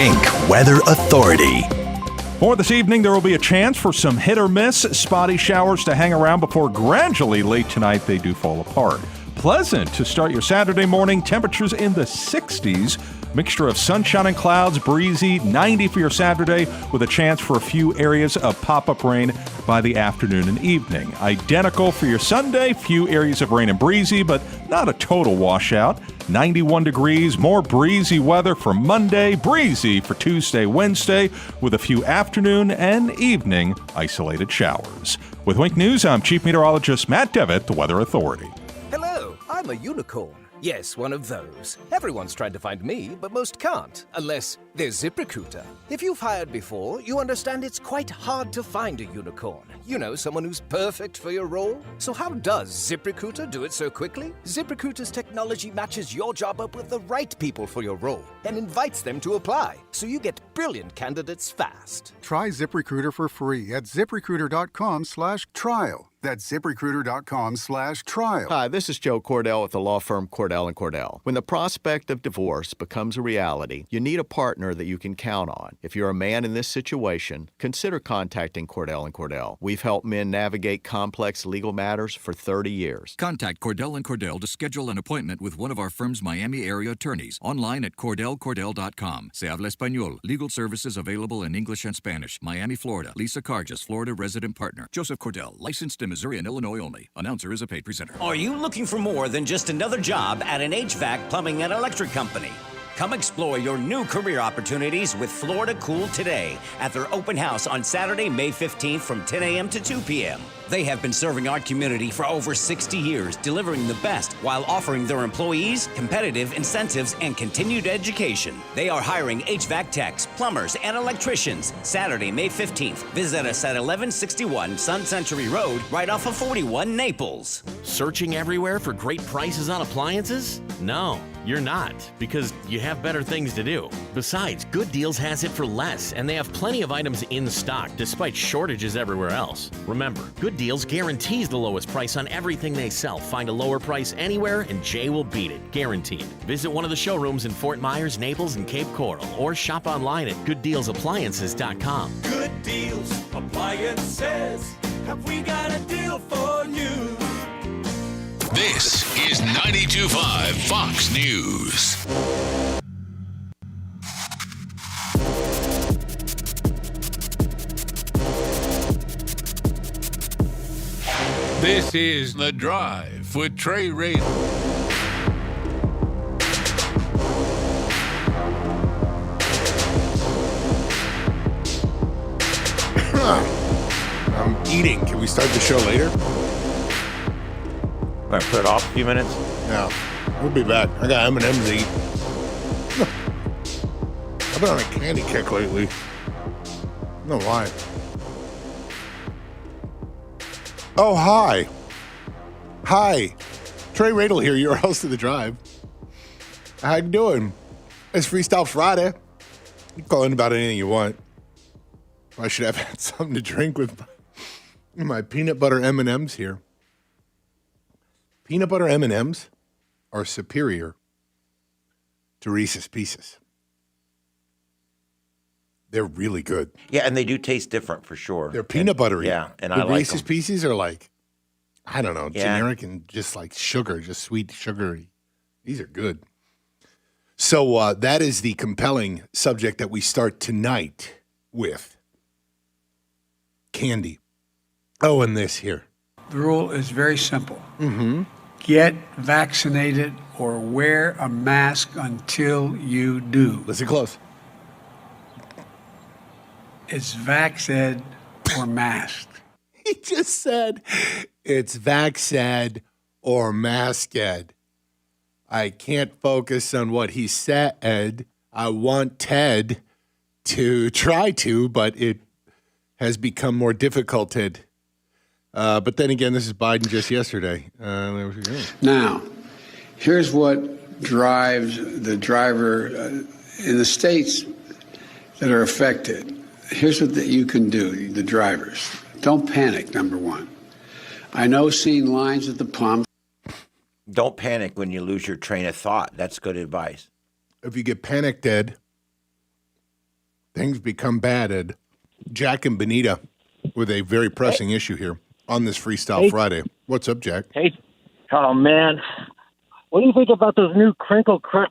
Wink Weather Authority. For this evening, there will be a chance for some hit or miss spotty showers to hang around before gradually late tonight they do fall apart. Pleasant to start your Saturday morning. Temperatures in the 60s. Mixture of sunshine and clouds, breezy, 90 for your Saturday, with a chance for a few areas of pop-up rain by the afternoon and evening. Identical for your Sunday, few areas of rain and breezy, but not a total washout. 91 degrees, more breezy weather for Monday, breezy for Tuesday, Wednesday, with a few afternoon and evening isolated showers. With Wink News, I'm Chief Meteorologist Matt Devitt, the Weather Authority. Hello, I'm a unicorn. Yes, one of those. Everyone's tried to find me, but most can't, unless there's ZipRecruiter. If you've hired before, you understand it's quite hard to find a unicorn. You know, someone who's perfect for your role. So how does ZipRecruiter do it so quickly? ZipRecruiter's technology matches your job up with the right people for your role and invites them to apply, so you get brilliant candidates fast. Try ZipRecruiter for free at ZipRecruiter.com/trial. That's ZipRecruiter.com/trial. Hi, this is Joe Cordell with the law firm Cordell & Cordell. When the prospect of divorce becomes a reality, you need a partner that you can count on. If you're a man in this situation, consider contacting Cordell & Cordell. We've helped men navigate complex legal matters for 30 years. Contact Cordell & Cordell to schedule an appointment with one of our firm's Miami area attorneys. Online at CordellCordell.com. Se habla español. Legal services available in English and Spanish. Miami, Florida. Lisa Carges, Florida resident partner. Joseph Cordell, licensed in Missouri and Illinois only. Announcer is a paid presenter. Are you looking for more than just another job at an HVAC, plumbing, and electric company? Come explore your new career opportunities with Florida Cool today at their open house on Saturday, May 15th from 10 a.m. to 2 p.m. They have been serving our community for over 60 years, delivering the best while offering their employees competitive incentives and continued education. They are hiring HVAC techs, plumbers, and electricians. Saturday, May 15th. Visit us at 1161 Sun Century Road, right off of 41 Naples. Searching everywhere for great prices on appliances? No, you're not, because you have better things to do. Besides, Good Deals has it for less, and they have plenty of items in stock despite shortages everywhere else. Remember, Good Deals guarantees the lowest price on everything they sell. Find a lower price anywhere, and Jay will beat it, guaranteed. Visit one of the showrooms in Fort Myers, Naples, and Cape Coral, or shop online at GoodDealsAppliances.com. Good Deals Appliances. Have we got a deal for you? This is 92.5 Fox News. This is The Drive with Trey Rave. I'm eating. Can we start the show later? Want to put it off a few minutes? No. We'll be back. I got M&M's to eat. I've been on a candy kick lately. I don't know why. Oh, hi. Hi. Trey Radel here, your host of The Drive. How you doing? It's Freestyle Friday. You can call in about anything you want. I should have had something to drink with my peanut butter M&Ms here. Peanut butter M&Ms are superior to Reese's Pieces. They're really good. Yeah, and they do taste different for sure. They're peanut buttery. Yeah, and the I like Reese's them. Pieces are like, I don't know, generic and just like sugar, just sweet, sugary. These are good. So that is the compelling subject that we start tonight with. Candy. Oh, and this here. The rule is very simple. Mm-hmm. Get vaccinated or wear a mask until you do. Listen close. It's vaxed or masked. He just said it's vaxed or masked. I can't focus on what he said. I want Ted to try to, but it has become more difficult, Ted. But then again, this is Biden just yesterday. There we go. Now, here's what drives the driver in the states that are affected. Here's what you can do, the drivers. Don't panic, number one. I know seeing lines at the pump. Don't panic when you lose your train of thought. That's good advice. If you get panicked, Ed, Things become bad, Ed. Jack and Benita with a very pressing issue here on this Freestyle Friday. What's up, Jack? Hey, oh, man. What do you think about those new crinkle cut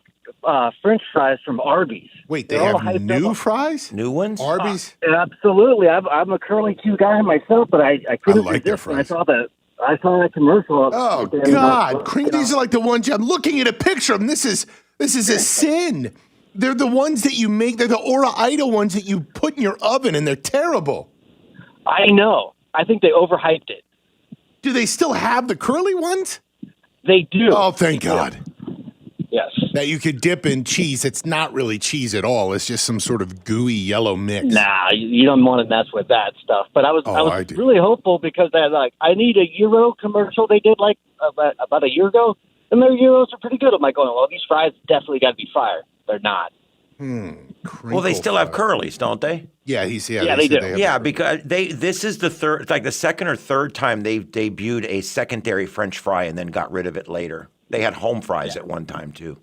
French fries from Arby's? Wait, they have new fries? New ones? Arby's? Absolutely. I'm a curly Q guy myself, but I couldn't like their resist when fries. I saw that commercial. Oh, God. These are like the ones I'm looking at a picture of them. This is a sin. They're the ones that you make. They're the Ora Ida ones that you put in your oven, and they're terrible. I know. I think they overhyped it. Do they still have the curly ones? They do. Oh, thank God. Yes. That you could dip in cheese. It's not really cheese at all. It's just some sort of gooey yellow mix. Nah, you don't want to mess with that stuff. But I was really hopeful because I need a Euro commercial they did about a year ago, and their Euros are pretty good. I'm like, well, these fries definitely got to be fired. They're not. Well, they still have curlies, don't they? Yeah, they do. Yeah, because this is the third, like the second or third time they've debuted a secondary French fry and then got rid of it later. They had home fries at one time too.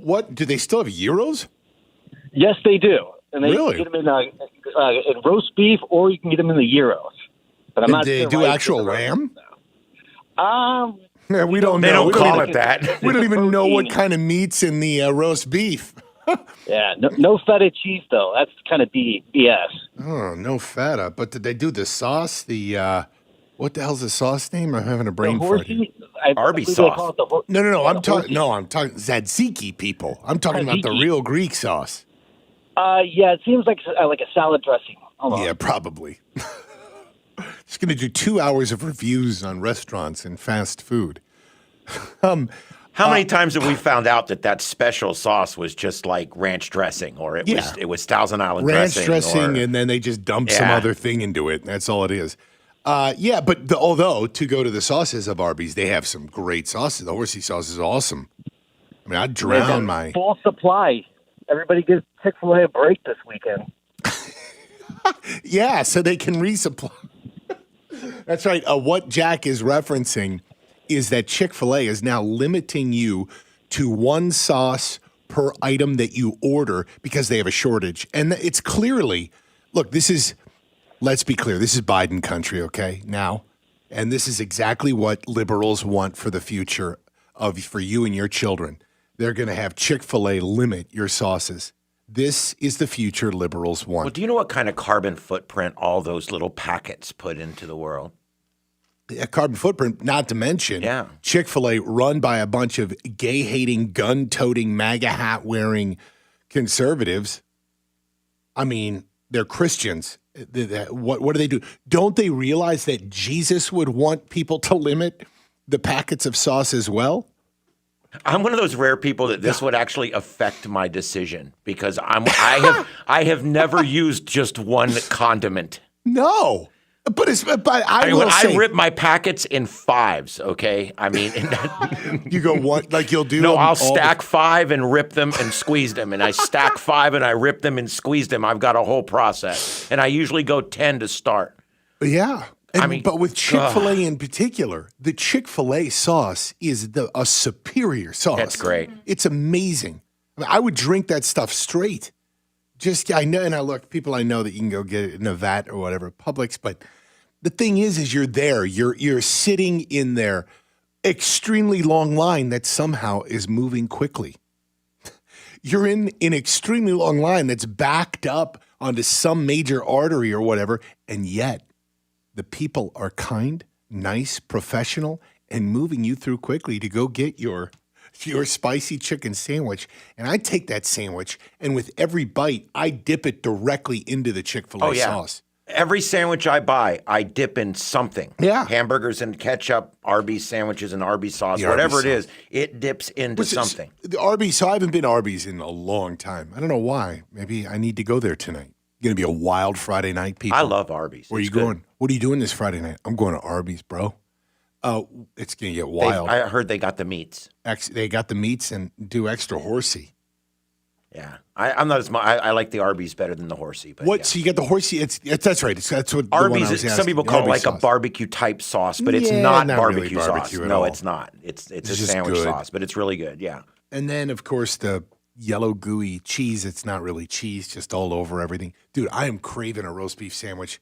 What do they still have Euros? Yes, they do. And they Really? get them in roast beef, or you can get them in the Euros. But I'm not they sure do why actual lamb? Yeah, we don't know. They don't We call even- it that. We don't even know what kind of meat's in the roast beef. Yeah, no feta cheese though. That's kind of BS. Oh, no feta. But did they do the sauce? What the hell's the sauce name? I'm having a brain fart. Arby's sauce. No. I'm talking tzatziki, people. I'm talking about the real Greek sauce. Yeah, it seems like a salad dressing. Yeah, probably. Just going to do 2 hours of reviews on restaurants and fast food. How many times have we found out that special sauce was just like ranch dressing, or it was Thousand Island ranch dressing, and then they just dump some other thing into it. That's all it is. But although to go to the sauces of Arby's, they have some great sauces. The horsey sauce is awesome. I mean, I'd drown my full supply. Everybody gives Chick-fil-A a break this weekend. Yeah, so they can resupply. That's right. What Jack is referencing is that Chick-fil-A is now limiting you to one sauce per item that you order because they have a shortage. And it's clearly, look, let's be clear, this is Biden country, okay, now. And this is exactly what liberals want for the future for you and your children. They're going to have Chick-fil-A limit your sauces. This is the future liberals want. Well, do you know what kind of carbon footprint all those little packets put into the world? A carbon footprint, not to mention Chick-fil-A run by a bunch of gay-hating, gun-toting, MAGA hat-wearing conservatives. I mean, they're Christians. What do they do? Don't they realize that Jesus would want people to limit the packets of sauce as well? I'm one of those rare people that this would actually affect my decision because I have never used just one condiment. No. But I will when say, I rip my packets in fives, okay? I mean, you go what? Like you'll do? No, I'll stack 5 and rip them and squeeze them, and I stack 5 and I rip them and squeeze them. I've got a whole process, and I usually go 10 to start. Yeah, but with Chick-fil-A in particular, the Chick-fil-A sauce is a superior sauce. That's great. It's amazing. I mean, I would drink that stuff straight. I know, and I look, people I know that you can go get it in a vat or whatever, Publix, but the thing is you're there. You're sitting in their extremely long line that somehow is moving quickly. You're in an extremely long line that's backed up onto some major artery or whatever, and yet the people are kind, nice, professional, and moving you through quickly to go get your spicy chicken sandwich. And I take that sandwich, and with every bite, I dip it directly into the Chick-fil-A sauce. Every sandwich I buy, I dip in something. Yeah. Hamburgers and ketchup, Arby's sandwiches and Arby's sauce, whatever it is, it dips into something. The Arby's, so I haven't been to Arby's in a long time. I don't know why. Maybe I need to go there tonight. Going to be a wild Friday night, people. I love Arby's. Where are you going? What are you doing this Friday night? I'm going to Arby's, bro. It's going to get wild. I heard they got the meats. They got the meats and do extra horsey. Yeah, I'm not as much. I like the Arby's better than the horsey. But what? Yeah. So you got the horsey? That's right. That's what Arby's. Some people call it like a barbecue type sauce, but it's not barbecue really sauce. At no, all. it's not. It's a sandwich sauce, but it's really good. Yeah. And then of course the yellow gooey cheese. It's not really cheese, just all over everything. Dude, I am craving a roast beef sandwich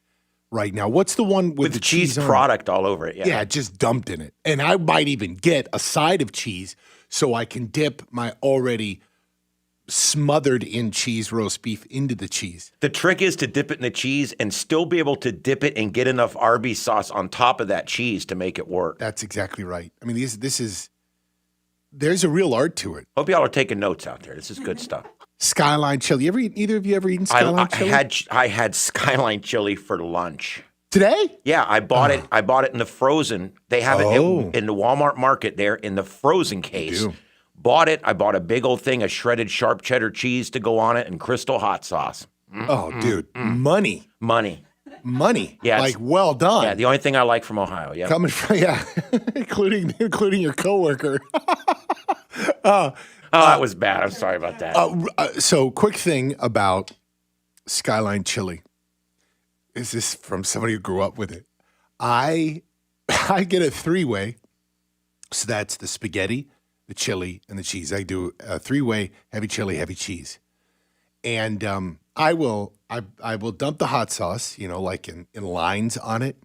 right now. What's the one with the cheese on product all over it? Yeah, just dumped in it. And I might even get a side of cheese so I can dip my already smothered in cheese roast beef into the cheese. The trick is to dip it in the cheese and still be able to dip it and get enough Arby's sauce on top of that cheese to make it work. That's exactly right. I mean, there's a real art to it. Hope y'all are taking notes out there. This is good stuff. Skyline chili. Either of you ever eaten Skyline chili? I had Skyline chili for lunch. Today? Yeah, I bought it. I bought it in the frozen. They have it in the Walmart market there in the frozen case. Bought it. I bought a big old thing of shredded sharp cheddar cheese to go on it and Crystal hot sauce. Dude, money. Yeah, like well done. Yeah, the only thing I like from Ohio. Yeah, coming from including your coworker. That was bad. I'm sorry about that. So, quick thing about Skyline chili. Is this from somebody who grew up with it? I get a 3-way. So that's the spaghetti, the chili, and the cheese. I do a 3-way, heavy chili, heavy cheese. And I will dump the hot sauce, like in lines on it.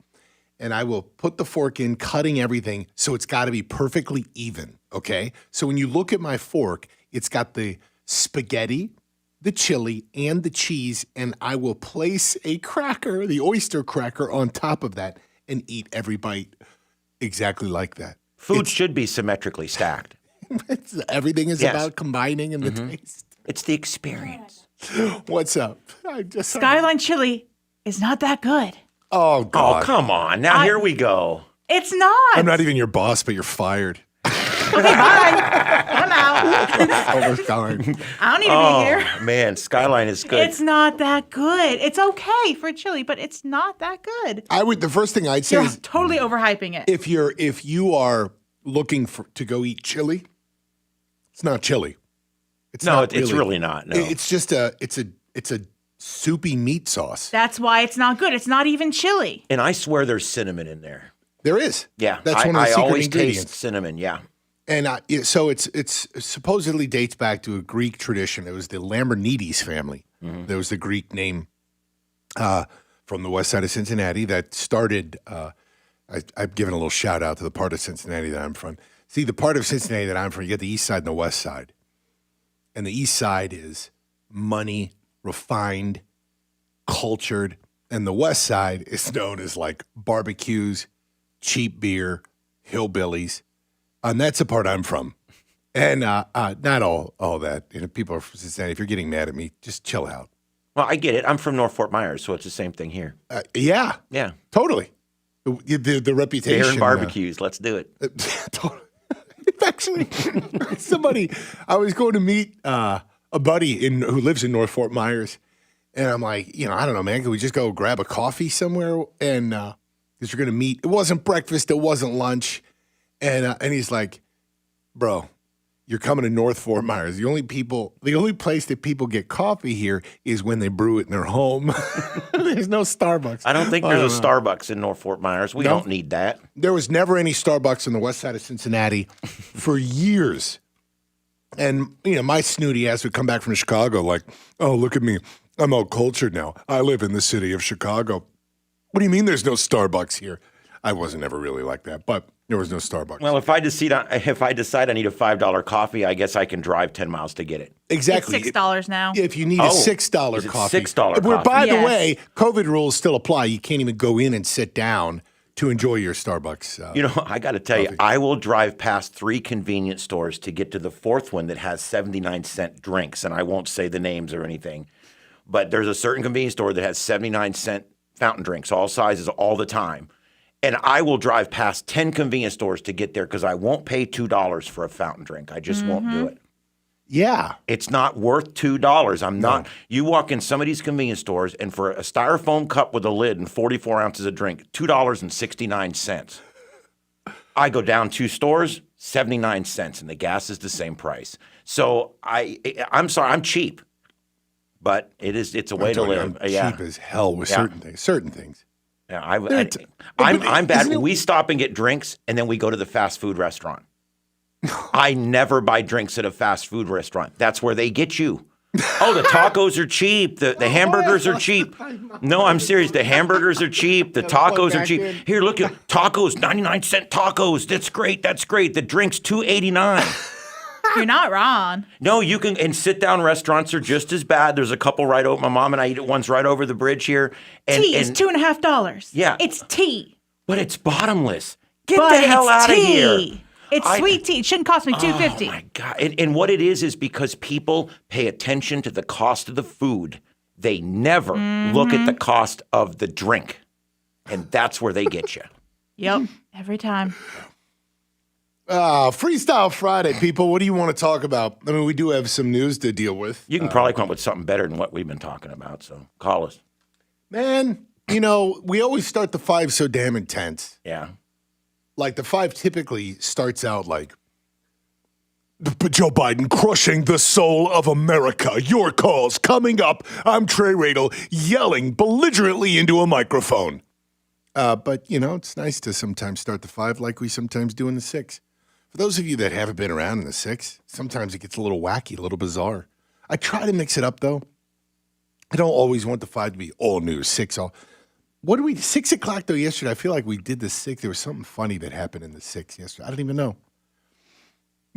And I will put the fork in, cutting everything. So it's got to be perfectly even. Okay. So when you look at my fork, it's got the spaghetti, the chili, and the cheese. And I will place a cracker, the oyster cracker, on top of that and eat every bite exactly like that. Food should be symmetrically stacked. Everything is about combining in the taste. It's the experience. What's up? Skyline chili is not that good. Oh, God. Oh, come on. Now, here we go. It's not. I'm not even your boss, but you're fired. Okay, bye. I'm out. Overcoming. I don't need to be here. Oh, man. Skyline is good. It's not that good. It's okay for chili, but it's not that good. The first thing I'd say You're is totally overhyping it. If you are looking to go eat chili, it's not chili. It's really not. No. It's just it's a soupy meat sauce. That's why it's not good. It's not even chili. And I swear there's cinnamon in there. There is. Yeah. That's one of the secret always ingredients. taste cinnamon, yeah. And so it's supposedly dates back to a Greek tradition. It was the Lambernides family. Mm-hmm. There was the Greek name from the west side of Cincinnati that started. I've given a little shout out to the part of Cincinnati that I'm from. See, the part of Cincinnati that I'm from, you get the east side and the west side. And the east side is money, refined, cultured. And the west side is known as like barbecues, cheap beer, hillbillies. And that's the part I'm from. And not all that. People are from Cincinnati. If you're getting mad at me, just chill out. Well, I get it. I'm from North Fort Myers, so it's the same thing here. Yeah. Yeah. Totally. The reputation. Beer and barbecues. Let's do it. Totally. Actually, I was going to meet a buddy who lives in North Fort Myers. And I'm like, I don't know, man, can we just go grab a coffee somewhere? And because you're going to meet. It wasn't breakfast. It wasn't lunch. And he's like, bro, you're coming to North Fort Myers. The only place that people get coffee here is when they brew it in their home. There's no Starbucks. I don't think there's a Starbucks in North Fort Myers. We don't need that. There was never any Starbucks on the west side of Cincinnati for years. And, my snooty ass would come back from Chicago like, oh, look at me. I'm all cultured now. I live in the city of Chicago. What do you mean there's no Starbucks here? I wasn't ever really like that, but there was no Starbucks. Well, if I decide I need a $5 coffee, I guess I can drive 10 miles to get it. Exactly. It's $6 now. If you need a $6 coffee. $6 coffee. By the way, COVID rules still apply. You can't even go in and sit down to enjoy your Starbucks. I got to tell you, I will drive past 3 convenience stores to get to the 4th one that has 79-cent drinks, and I won't say the names or anything. But there's a certain convenience store that has 79-cent fountain drinks, all sizes, all the time. And I will drive past 10 convenience stores to get there because I won't pay $2 for a fountain drink. I just won't do it. Yeah. It's not worth $2. I'm not. You walk in some of these convenience stores, and for a styrofoam cup with a lid and 44 ounces of drink, $2.69. I go down 2 stores, 79 cents, and the gas is the same price. So I'm sorry, I'm cheap. But it's a way to live. I'm cheap as hell with certain things. Yeah, I'm bad. We stop and get drinks, and then we go to the fast food restaurant. I never buy drinks at a fast food restaurant. That's where they get you. Oh, the tacos are cheap. The hamburgers are cheap. No, I'm serious. The hamburgers are cheap. The tacos are cheap. Here, look at tacos, 99-cent tacos. That's great. That's great. The drink's $2.89. You're not wrong. No, you can, and sit-down restaurants are just as bad. There's a couple right over, my mom and I eat at one's right over the bridge here. And, tea is $2.50. Yeah. It's tea. But it's bottomless. Get but the hell out of tea. here. It's sweet tea. It shouldn't cost me $2.50. Oh, my God. And what it is because people pay attention to the cost of the food. They never look at the cost of the drink. And that's where they get you. Yep. Every time. Freestyle Friday, people. What do you want to talk about? I mean, we do have some news to deal with. You can probably come up with something better than what we've been talking about, so call us. Man, you know, we always start the 5 so damn intense. Yeah. Like, the 5 typically starts out like, Joe Biden crushing the soul of America. Your calls coming up. I'm Trey Radel yelling belligerently into a microphone. But, you know, it's nice to sometimes start the 5 like we sometimes do in the 6. For those of you that haven't been around in the 6, sometimes it gets a little wacky, a little bizarre. I try to mix it up, though. I don't always want the 5 to be all news, 6 all. What did we, 6 o'clock, though, yesterday? I feel like we did the 6. There was something funny that happened in the 6 yesterday. I don't even know.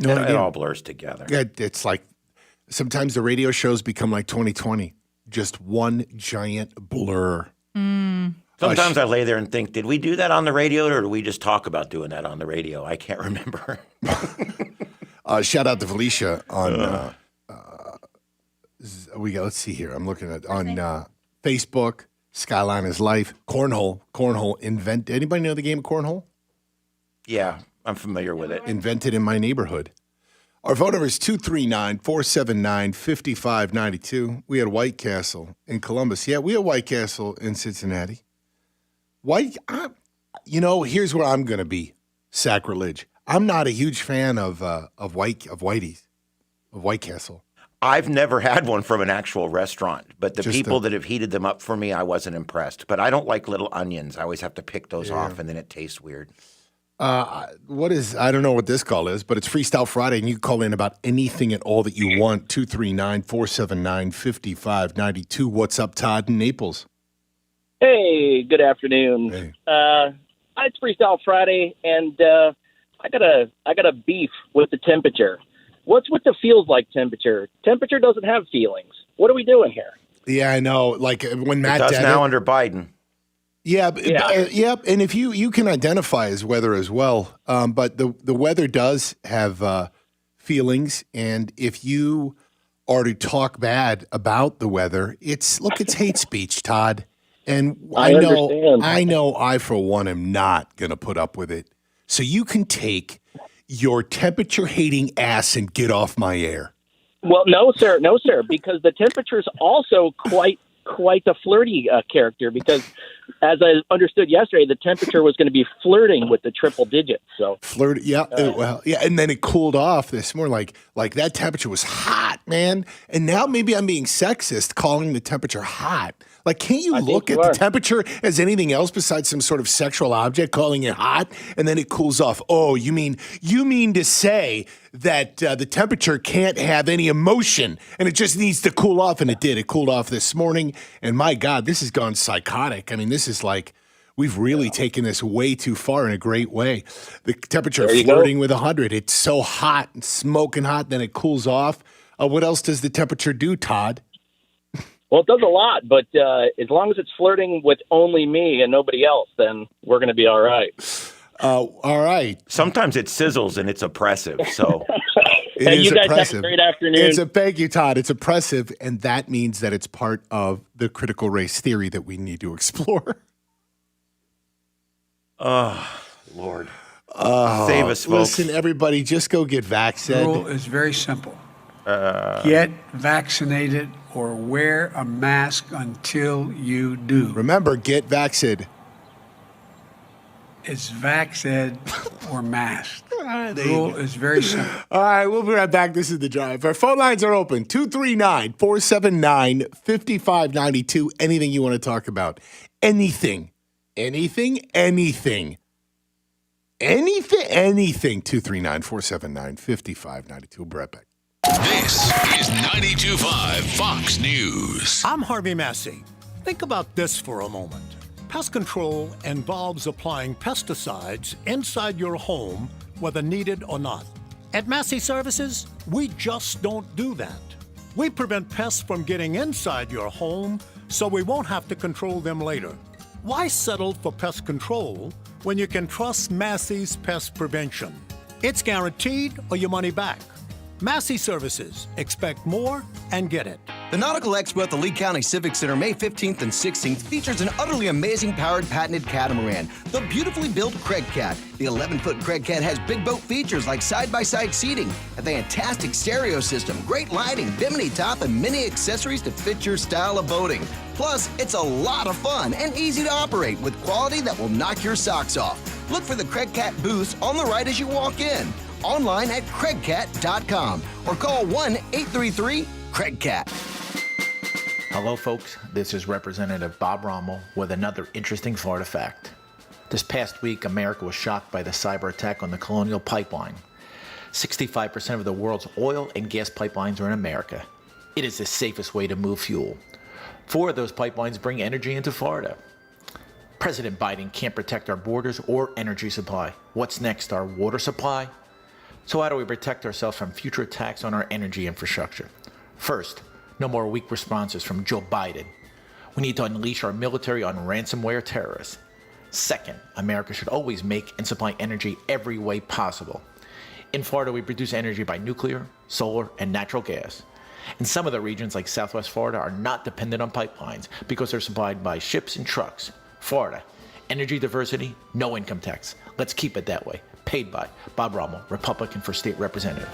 It all blurs together. Yeah, it's like sometimes the radio shows become like 2020, just one giant blur. Sometimes I lay there and think, did we do that on the radio or did we just talk about doing that on the radio? I can't remember. Shout out to Felicia on, let's see here. I'm looking at on Facebook, Skyline is Life, Cornhole, anybody know the game of Cornhole? Yeah, I'm familiar with it. Invented in my neighborhood. Our phone number is 239-479-5592. We had White Castle in Columbus. Yeah, we had White Castle in Cincinnati. Here's where I'm going to be sacrilege. I'm not a huge fan of White Castle. I've never had one from an actual restaurant, but the people that have heated them up for me, I wasn't impressed. But I don't like little onions. I always have to pick those off, and then it tastes weird. I don't know what this call is, but it's Freestyle Friday, and you can call in about anything at all that you want. 239-479-5592. What's up, Todd in Naples? Hey, good afternoon. Hey. It's Freestyle Friday, and I got a beef with the temperature. What's with the feels like temperature? Temperature doesn't have feelings. What are we doing here? Yeah, I know. Like when Matt does now under Biden. Yeah. And if you can identify as weather as well, but the weather does have feelings, and if you are to talk bad about the weather, it's hate speech, Todd. And I know I for one am not going to put up with it. So you can take your temperature hating ass and get off my air. Well, no, sir, because the temperature is also quite the flirty character, because as I understood yesterday, the temperature was going to be flirting with the triple digits. So flirty, yeah, and then it cooled off this morning. Like that temperature was hot, man. And now maybe I'm being sexist calling the temperature hot. Like, can't you look at the temperature as anything else besides some sort of sexual object, calling it hot, and then it cools off? Oh, you mean to say that the temperature can't have any emotion and it just needs to cool off? And it did. It cooled off this morning, and my God, this has gone psychotic. I mean, this is like we've really taken this way too far in a great way. The temperature flirting with 100. It's so hot and smoking hot, then it cools off. What else does the temperature do, Todd? Well, it does a lot, but as long as it's flirting with only me and nobody else, then we're going to be all right. All right. Sometimes it sizzles and it's oppressive. So you guys have a great afternoon. Thank you, Todd. It's oppressive, and that means that it's part of the critical race theory that we need to explore. Oh, Lord. Save us, folks. Listen, everybody, just go get vaccinated. The rule is very simple. Get vaccinated or wear a mask until you do. Remember, get vaccinated. It's vaxed or masked. The rule is very simple. All right, we'll be right back. This is The Drive. Our phone lines are open. 239-479-5592. Anything you want to talk about. Anything. anything. 239-479-5592. We'll be right back. This is 92.5 Fox News. I'm Harvey Massey. Think about this for a moment. Pest control involves applying pesticides inside your home, whether needed or not. At Massey Services, we just don't do that. We prevent pests from getting inside your home, so we won't have to control them later. Why settle for pest control when you can trust Massey's pest prevention? It's guaranteed or your money back. Massey Services. Expect more and get it. The Nautical Expo at the Lee County Civic Center May 15th and 16th features an utterly amazing powered patented catamaran, the beautifully built Craig Cat. The 11-foot Craig Cat has big boat features like side-by-side seating, a fantastic stereo system, great lighting, bimini top, and many accessories to fit your style of boating. Plus, it's a lot of fun and easy to operate with quality that will knock your socks off. Look for the Craig Cat booths on the right as you walk in. Online at craigcat.com or call 1-833-CRAIG-CAT. Hello, folks. This is Representative Bob Rommel with another interesting Florida fact. This past week, America was shocked by the cyber attack on the Colonial Pipeline. 65% of the world's oil and gas pipelines are in America. It is the safest way to move fuel. 4 of those pipelines bring energy into Florida. President Biden can't protect our borders or energy supply. What's next? Our water supply? So how do we protect ourselves from future attacks on our energy infrastructure? First, no more weak responses from Joe Biden. We need to unleash our military on ransomware terrorists. Second, America should always make and supply energy every way possible. In Florida, we produce energy by nuclear, solar, and natural gas. And some of the regions like Southwest Florida are not dependent on pipelines because they're supplied by ships and trucks. Florida, energy diversity, no income tax. Let's keep it that way. Paid by Bob Rommel, Republican for State Representative.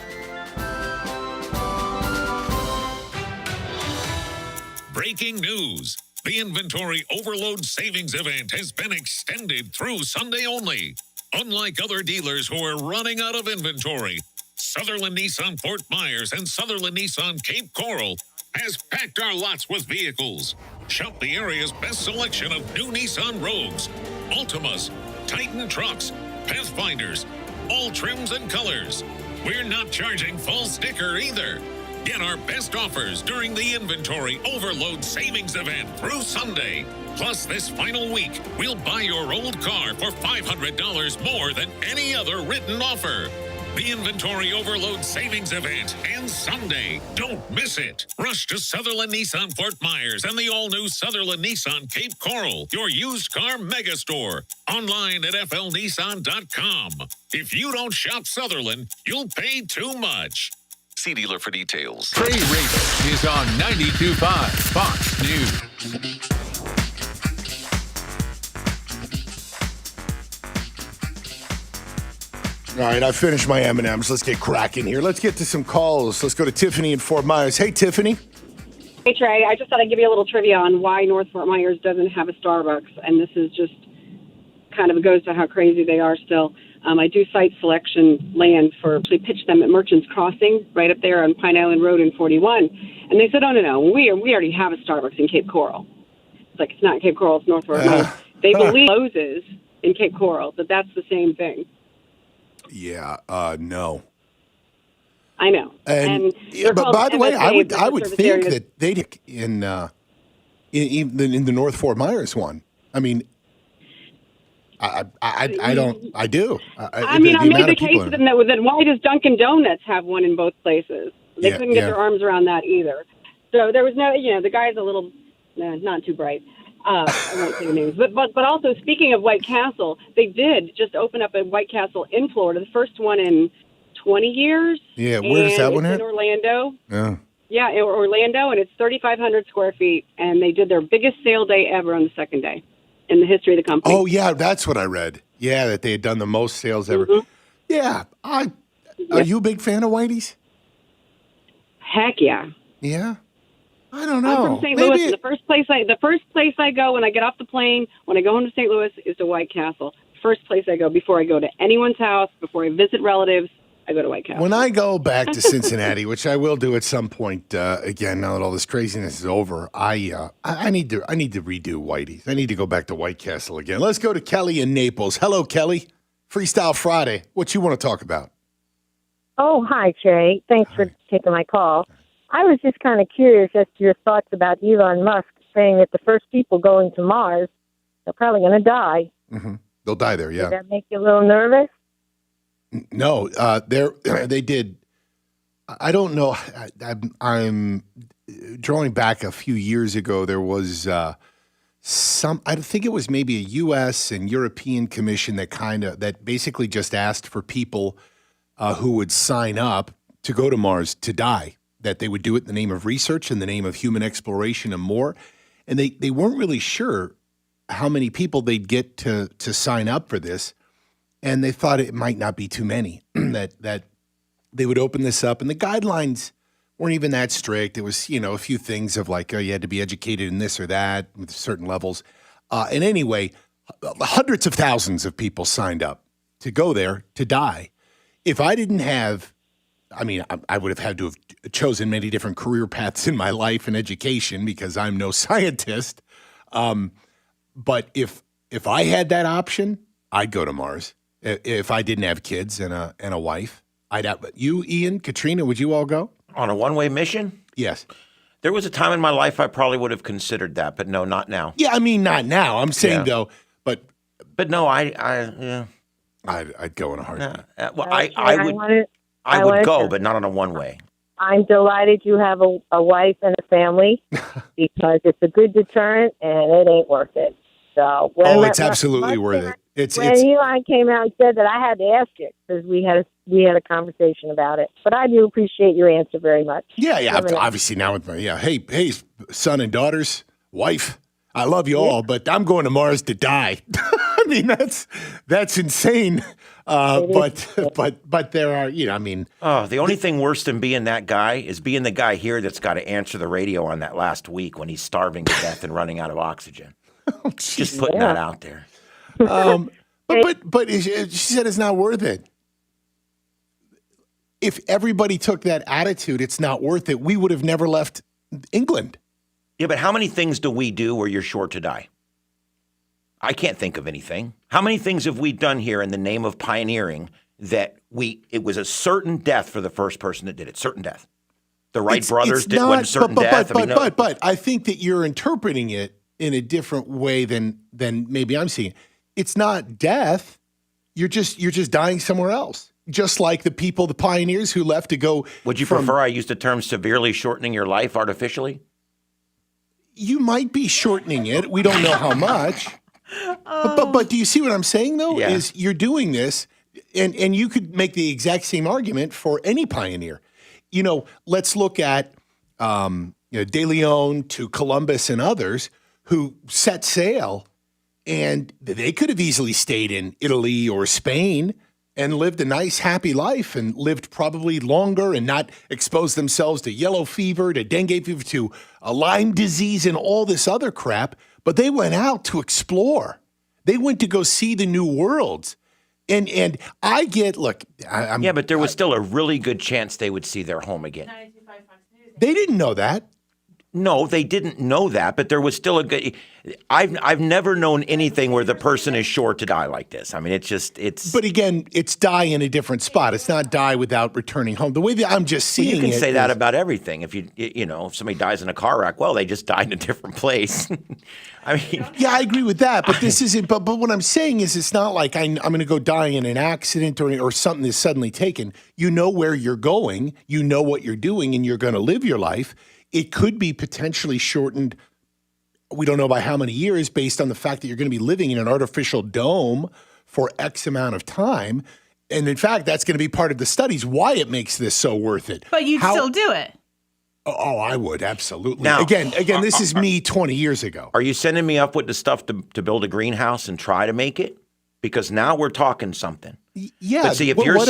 Breaking news. The Inventory Overload Savings Event has been extended through Sunday only. Unlike other dealers who are running out of inventory, Sutherland Nissan Fort Myers and Sutherland Nissan Cape Coral has packed our lots with vehicles. Shop the area's best selection of new Nissan Rogues, Altimas, Titan trucks, Pathfinders, all trims and colors. We're not charging full sticker either. Get our best offers during the Inventory Overload Savings Event through Sunday. Plus, this final week, we'll buy your old car for $500 more than any other written offer. The Inventory Overload Savings Event ends Sunday. Don't miss it. Rush to Sutherland Nissan Fort Myers and the all-new Sutherland Nissan Cape Coral, your used car mega store. Online at flnissan.com. If you don't shop Sutherland, you'll pay too much. See dealer for details. Trey Rave is on 92.5 Fox News. All right, I finished my M&Ms. Let's get cracking here. Let's get to some calls. Let's go to Tiffany in Fort Myers. Hey, Tiffany. Hey, Trey. I just thought I'd give you a little trivia on why North Fort Myers doesn't have a Starbucks, and this is just kind of goes to how crazy they are still. I do site selection land for actually pitch them at Merchants Crossing right up there on Pine Island Road in 41, and they said, "Oh no, we already have a Starbucks in Cape Coral." It's like it's not Cape Coral, it's North Fort Myers. They believe closes in Cape Coral, but that's the same thing. Yeah, no. I know. And but by the way, I would think that they'd in the North Fort Myers one. I mean, I do. I mean, I made the case to them that why does Dunkin' Donuts have one in both places? They couldn't get their arms around that either. So there was no, the guy's a little not too bright. I won't say the names. But also, speaking of White Castle, they did just open up a White Castle in Florida, the first one in 20 years. Yeah, where is that one at? In Orlando. Yeah. Yeah, in Orlando, and it's 3,500 square feet, and they did their biggest sale day ever on the second day in the history of the company. Oh, yeah, that's what I read. Yeah, that they had done the most sales ever. Mm-hmm. Yeah. Are you a big fan of Whitey's? Heck yeah. Yeah? I don't know. I'm from St. Louis. And the first place I go when I get off the plane, when I go home to St. Louis, is to White Castle. First place I go before I go to anyone's house, before I visit relatives, I go to White Castle. When I go back to Cincinnati, which I will do at some point again, now that all this craziness is over, I need to redo Whitey's. I need to go back to White Castle again. Let's go to Kelly in Naples. Hello, Kelly. Freestyle Friday. What you want to talk about? Oh, hi, Jay. Thanks for taking my call. I was just kind of curious as to your thoughts about Elon Musk saying that the first people going to Mars are probably going to die. Mm-hmm. They'll die there, yeah. Does that make you a little nervous? No, they did. I don't know. I'm drawing back a few years ago. There was I think it was maybe a U.S. and European commission that basically just asked for people who would sign up to go to Mars to die, that they would do it in the name of research, in the name of human exploration and more. And they weren't really sure how many people they'd get to sign up for this. And they thought it might not be too many, that they would open this up. And the guidelines weren't even that strict. It was, a few things of like, you had to be educated in this or that with certain levels. And anyway, hundreds of thousands of people signed up to go there to die. If I didn't have, I would have had to have chosen many different career paths in my life and education because I'm no scientist. But if I had that option, I'd go to Mars. If I didn't have kids and a wife, I'd have. You, Ian, Katrina, would you all go? On a one-way mission? Yes. There was a time in my life I probably would have considered that, but no, not now. Yeah, not now. I'm saying though, but no, I'd go in a heartbeat. I would go, but not on a one-way. I'm delighted you have a wife and a family because it's a good deterrent and it ain't worth it. So it's absolutely worth it. When Elon came out and said that, I had to ask it because we had a conversation about it. But I do appreciate your answer very much. Yeah. Obviously now with my hey, son and daughters, wife, I love you all, but I'm going to Mars to die. That's insane. But there are, the only thing worse than being that guy is being the guy here that's got to answer the radio on that last week when he's starving to death and running out of oxygen. Just putting that out there. But she said it's not worth it. If everybody took that attitude, it's not worth it. We would have never left England. Yeah, but how many things do we do where you're sure to die? I can't think of anything. How many things have we done here in the name of pioneering that it was a certain death for the first person that did it? Certain death. The Wright brothers did one certain death. But I think that you're interpreting it in a different way than maybe I'm seeing it. It's not death. You're just dying somewhere else. Just like the pioneers who left to go. Would you prefer I use the term severely shortening your life artificially? You might be shortening it. We don't know how much. But do you see what I'm saying, though? Yeah. Is you're doing this, and you could make the exact same argument for any pioneer. Let's look at De Leon to Columbus and others who set sail, and they could have easily stayed in Italy or Spain and lived a nice, happy life and lived probably longer and not exposed themselves to yellow fever, to dengue fever, to Lyme disease and all this other crap. But they went out to explore. They went to go see the new worlds. And I get, look. But there was still a really good chance they would see their home again. They didn't know that. No, they didn't know that, but there was still a good. I've never known anything where the person is sure to die like this. It's. But again, it's die in a different spot. It's not die without returning home. The way that I'm just seeing you can say that about everything. If if somebody dies in a car wreck, well, they just died in a different place. Yeah, I agree with that. But this isn't. But what I'm saying is, it's not like I'm going to go die in an accident or something is suddenly taken. You know where you're going. You know what you're doing, and you're going to live your life. It could be potentially shortened, we don't know by how many years, based on the fact that you're going to be living in an artificial dome for X amount of time. And in fact, that's going to be part of the studies, why it makes this so worth it. But you'd still do it. Oh, I would, absolutely. Now, again, this is me 20 years ago. Are you sending me up with the stuff to build a greenhouse and try to make it? Because now we're talking something. Yeah. But see, if you're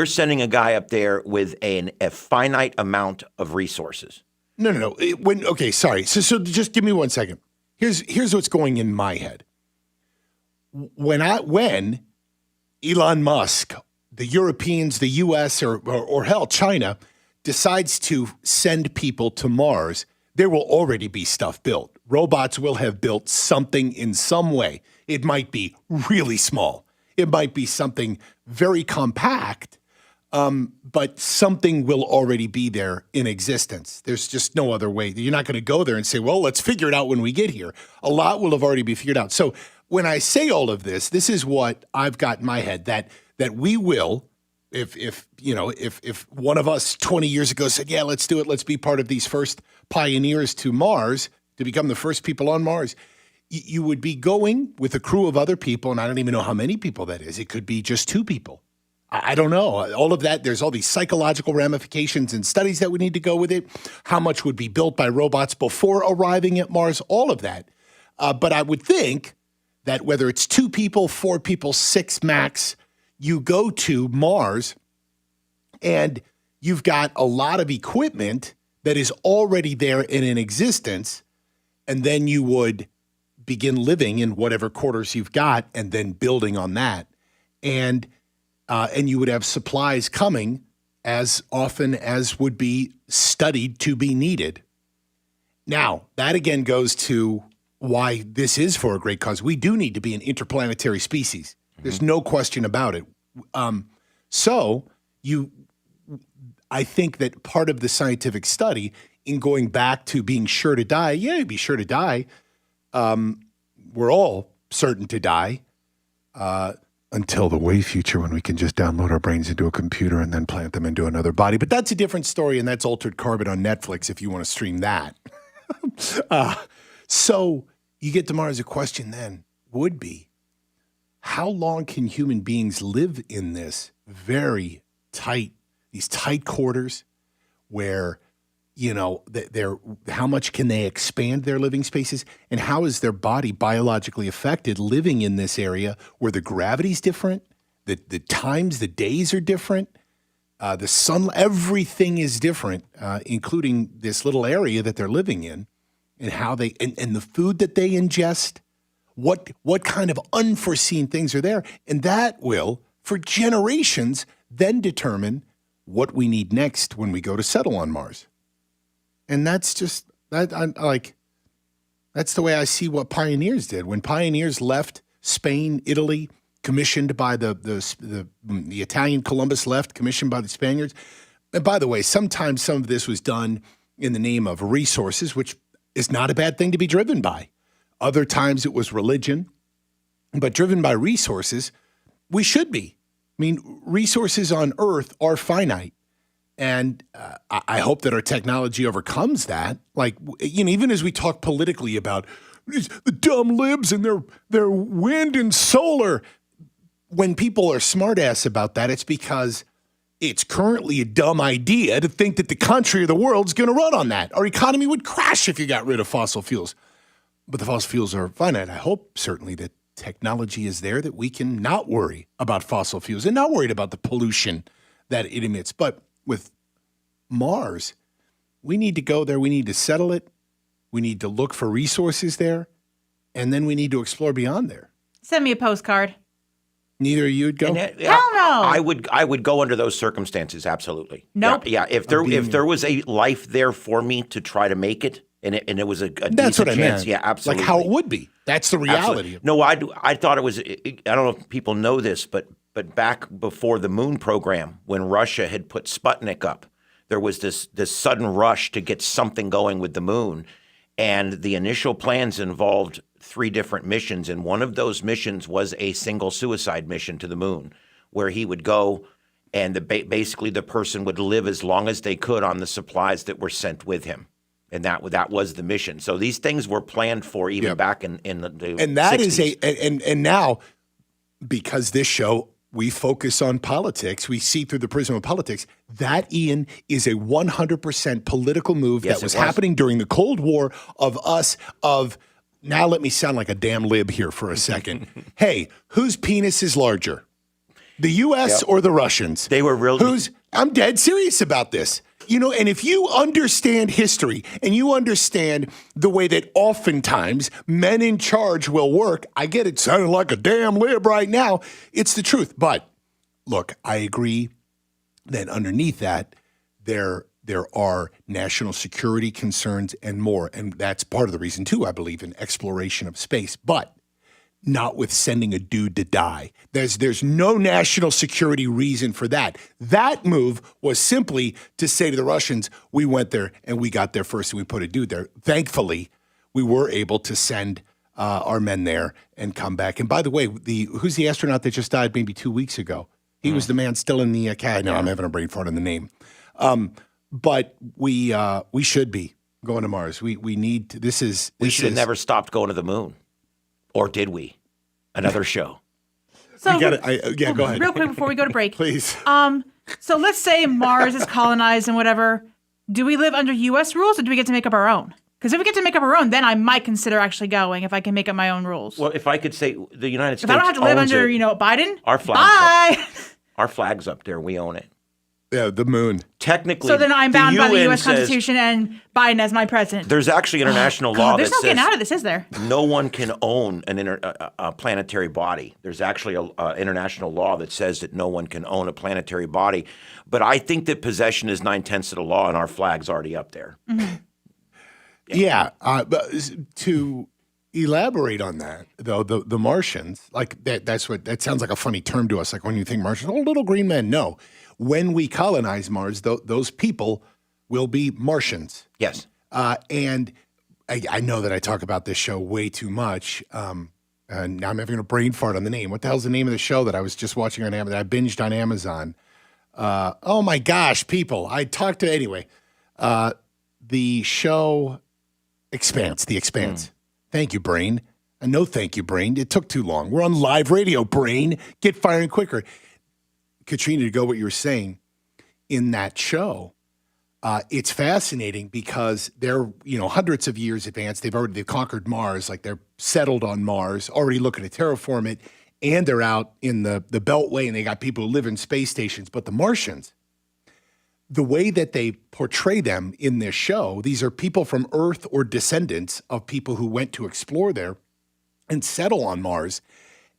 sending a guy up there with a finite amount of resources. No. Okay, sorry. So just give me 1 second. Here's what's going in my head. When Elon Musk, the Europeans, the U.S., or hell, China, decides to send people to Mars, there will already be stuff built. Robots will have built something in some way. It might be really small. It might be something very compact, but something will already be there in existence. There's just no other way. You're not going to go there and say, well, let's figure it out when we get here. A lot will have already been figured out. So when I say all of this, this is what I've got in my head, that we will, if one of us 20 years ago said, yeah, let's do it, let's be part of these first pioneers to Mars, to become the first people on Mars, you would be going with a crew of other people, and I don't even know how many people that is. It could be just 2 people. I don't know. All of that, there's all these psychological ramifications and studies that would need to go with it. How much would be built by robots before arriving at Mars? All of that. But I would think that whether it's 2 people, 4 people, 6 max, you go to Mars and you've got a lot of equipment that is already there and in existence, and then you would begin living in whatever quarters you've got and then building on that. And you would have supplies coming as often as would be studied to be needed. Now, that again goes to why this is for a great cause. We do need to be an interplanetary species. There's no question about it. I think that part of the scientific study in going back to being sure to die, be sure to die. We're all certain to die until the way future when we can just download our brains into a computer and then plant them into another body. But that's a different story, and that's Altered Carbon on Netflix if you want to stream that. So you get to Mars, a question then would be, how long can human beings live in this very tight, these tight quarters where, how much can they expand their living spaces, and how is their body biologically affected living in this area where the gravity's different, the times, the days are different, the sun, everything is different, including this little area that they're living in, and how they, and the food that they ingest, what kind of unforeseen things are there, and that will, for generations, then determine what we need next when we go to settle on Mars. And that's just that. That's the way I see what pioneers did. When pioneers left Spain, Italy, commissioned by the Italian Columbus left, commissioned by the Spaniards. And by the way, sometimes some of this was done in the name of resources, which is not a bad thing to be driven by. Other times it was religion, but driven by resources, we should be. I mean, resources on Earth are finite. And I hope that our technology overcomes that. Like, even as we talk politically about the dumb libs and their wind and solar, when people are smartass about that, it's because it's currently a dumb idea to think that the country or the world's going to run on that. Our economy would crash if you got rid of fossil fuels. But the fossil fuels are finite. I hope certainly that technology is there that we can not worry about fossil fuels and not worried about the pollution that it emits. But with Mars, we need to go there. We need to settle it. We need to look for resources there. And then we need to explore beyond there. Send me a postcard. Neither of you would go? Hell no. I would go under those circumstances, absolutely. Nope. Yeah. If there was a life there for me to try to make it, and it was a that's decent what I chance, meant. yeah, absolutely. Like how it would be. That's the reality. Absolutely. No, I thought it was. I don't know if people know this, but back before the moon program, when Russia had put Sputnik up, there was this sudden rush to get something going with the moon, and the initial plans involved 3 different missions, and one of those missions was a single suicide mission to the moon, where he would go, and basically the person would live as long as they could on the supplies that were sent with him. And that was the mission. So these things were planned for even back in the and that 60s. Is and now, because this show, we focus on politics, we see through the prism of politics, that, Ian, is a 100% political move that was happening during the Cold War now let me sound like a damn lib here for a second. Hey, whose penis is larger? The U.S. or the Russians? They were really... I'm dead serious about this. And if you understand history and you understand the way that oftentimes men in charge will work, I get it sounding like a damn lib right now. It's the truth. But look, I agree that underneath that, there are national security concerns and more. And that's part of the reason, too, I believe, in exploration of space. But not with sending a dude to die. There's no national security reason for that. That move was simply to say to the Russians, we went there and we got there first and we put a dude there. Thankfully, we were able to send our men there and come back. And by the way, who's the astronaut that just died maybe 2 weeks ago? He was the man still in the No, I'm having a brain fart on the name. But we should be going to Mars. We need to. We should have never stopped going to the moon. Or did we? Another show. So go ahead. Real quick before we go to break. Please. So let's say Mars is colonized and whatever. Do we live under U.S. rules or do we get to make up our own? Because if we get to make up our own, then I might consider actually going if I can make up my own rules. Well, if I could say the United States if I don't have to live under, Biden, our flag's up there. We own it. Yeah, the moon. Technically, so then I'm bound by the U.S. says, Constitution and Biden as my president. There's actually international law there's that no says getting out of this, is there? No one can own a planetary body. There's actually an international law that says that no one can own a planetary body. But I think that possession is 9/10 of the law, and our flag's already up there. Mm-hmm. Yeah. But to elaborate on that, though, the Martians, like that sounds like a funny term to us. Like when you think Martians, little green men. No. When we colonize Mars, those people will be Martians. Yes. And I know that I talk about this show way too much. And now I'm having a brain fart on the name. What the hell's the name of the show that I was just watching on Amazon? I binged on Amazon. Oh my gosh, people. I talked to, anyway, the show Expanse, The Expanse. Thank you, Brain. No, thank you, Brain. It took too long. We're on live radio, Brain. Get firing quicker. Katrina, to go what you were saying, in that show, it's fascinating because they're hundreds of years advanced. They've conquered Mars, like they're settled on Mars, already looking to terraform it, and they're out in the Beltway, and they got people who live in space stations. But the Martians, the way that they portray them in this show, these are people from Earth or descendants of people who went to explore there and settle on Mars,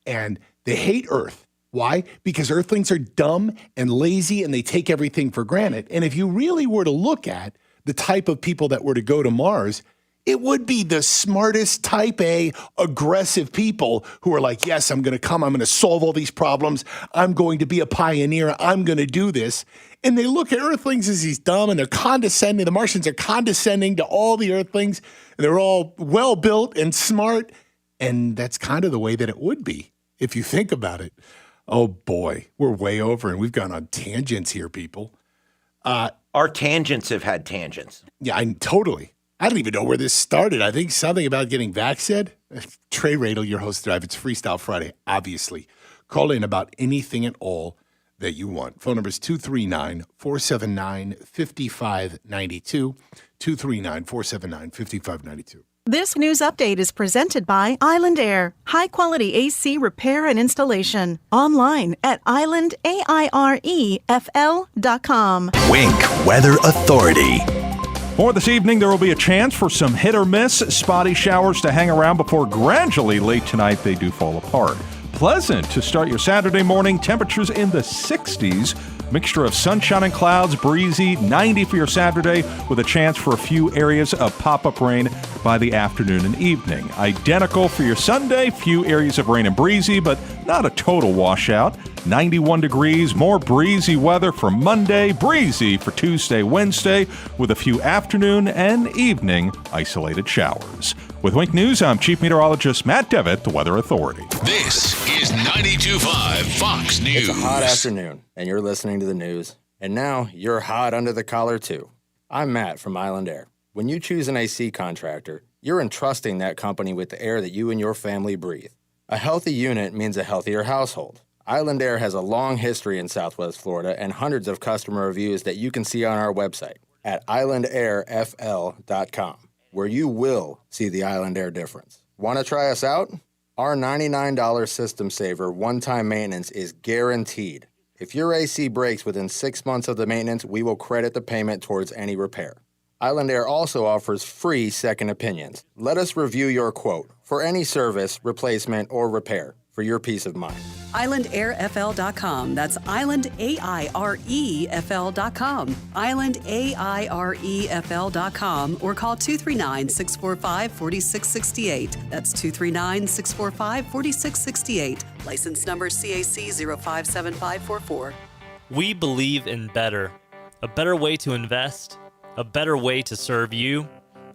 and they hate Earth. Why? Because Earthlings are dumb and lazy and they take everything for granted. And if you really were to look at the type of people that were to go to Mars, it would be the smartest type A aggressive people who are like, yes, I'm going to come. I'm going to solve all these problems. I'm going to be a pioneer. I'm going to do this. And they look at Earthlings as he's dumb and they're condescending. The Martians are condescending to all the Earthlings. And they're all well built and smart. And that's kind of the way that it would be if you think about it. Oh, boy, we're way over, and we've gone on tangents here, people. Our tangents have had tangents. Yeah, totally. I don't even know where this started. I think something about getting vaxxed. Trey Radel, your host, Drive. It's Freestyle Friday, obviously. Call in about anything at all that you want. Phone number is 239-479-5592, 239-479-5592. This news update is presented by Island Air. High-quality AC repair and installation. Online at islandairefl.com. Wink Weather Authority. For this evening, there will be a chance for some hit or miss spotty showers to hang around before gradually late tonight they do fall apart. Pleasant to start your Saturday morning. Temperatures in the 60s. Mixture of sunshine and clouds, breezy, 90 for your Saturday, with a chance for a few areas of pop-up rain by the afternoon and evening. Identical for your Sunday, few areas of rain and breezy, but not a total washout. 91 degrees, more breezy weather for Monday, breezy for Tuesday, Wednesday, with a few afternoon and evening isolated showers. With Wink News, I'm Chief Meteorologist Matt Devitt, the Weather Authority. This is 92.5 Fox News. It's a hot afternoon, and you're listening to the news. And now, you're hot under the collar, too. I'm Matt from Island Air. When you choose an AC contractor, you're entrusting that company with the air that you and your family breathe. A healthy unit means a healthier household. Island Air has a long history in Southwest Florida and hundreds of customer reviews that you can see on our website at islandairfl.com, where you will see the Island Air difference. Want to try us out? Our $99 system saver one-time maintenance is guaranteed. If your AC breaks within 6 months of the maintenance, we will credit the payment towards any repair. Island Air also offers free second opinions. Let us review your quote for any service, replacement, or repair. for your peace of mind. IslandAirFL.com. That's IslandAirefL.com. IslandAirefL.com or call 239-645-4668. That's 239-645-4668. License number CAC 057544. We believe in better. A better way to invest, a better way to serve you,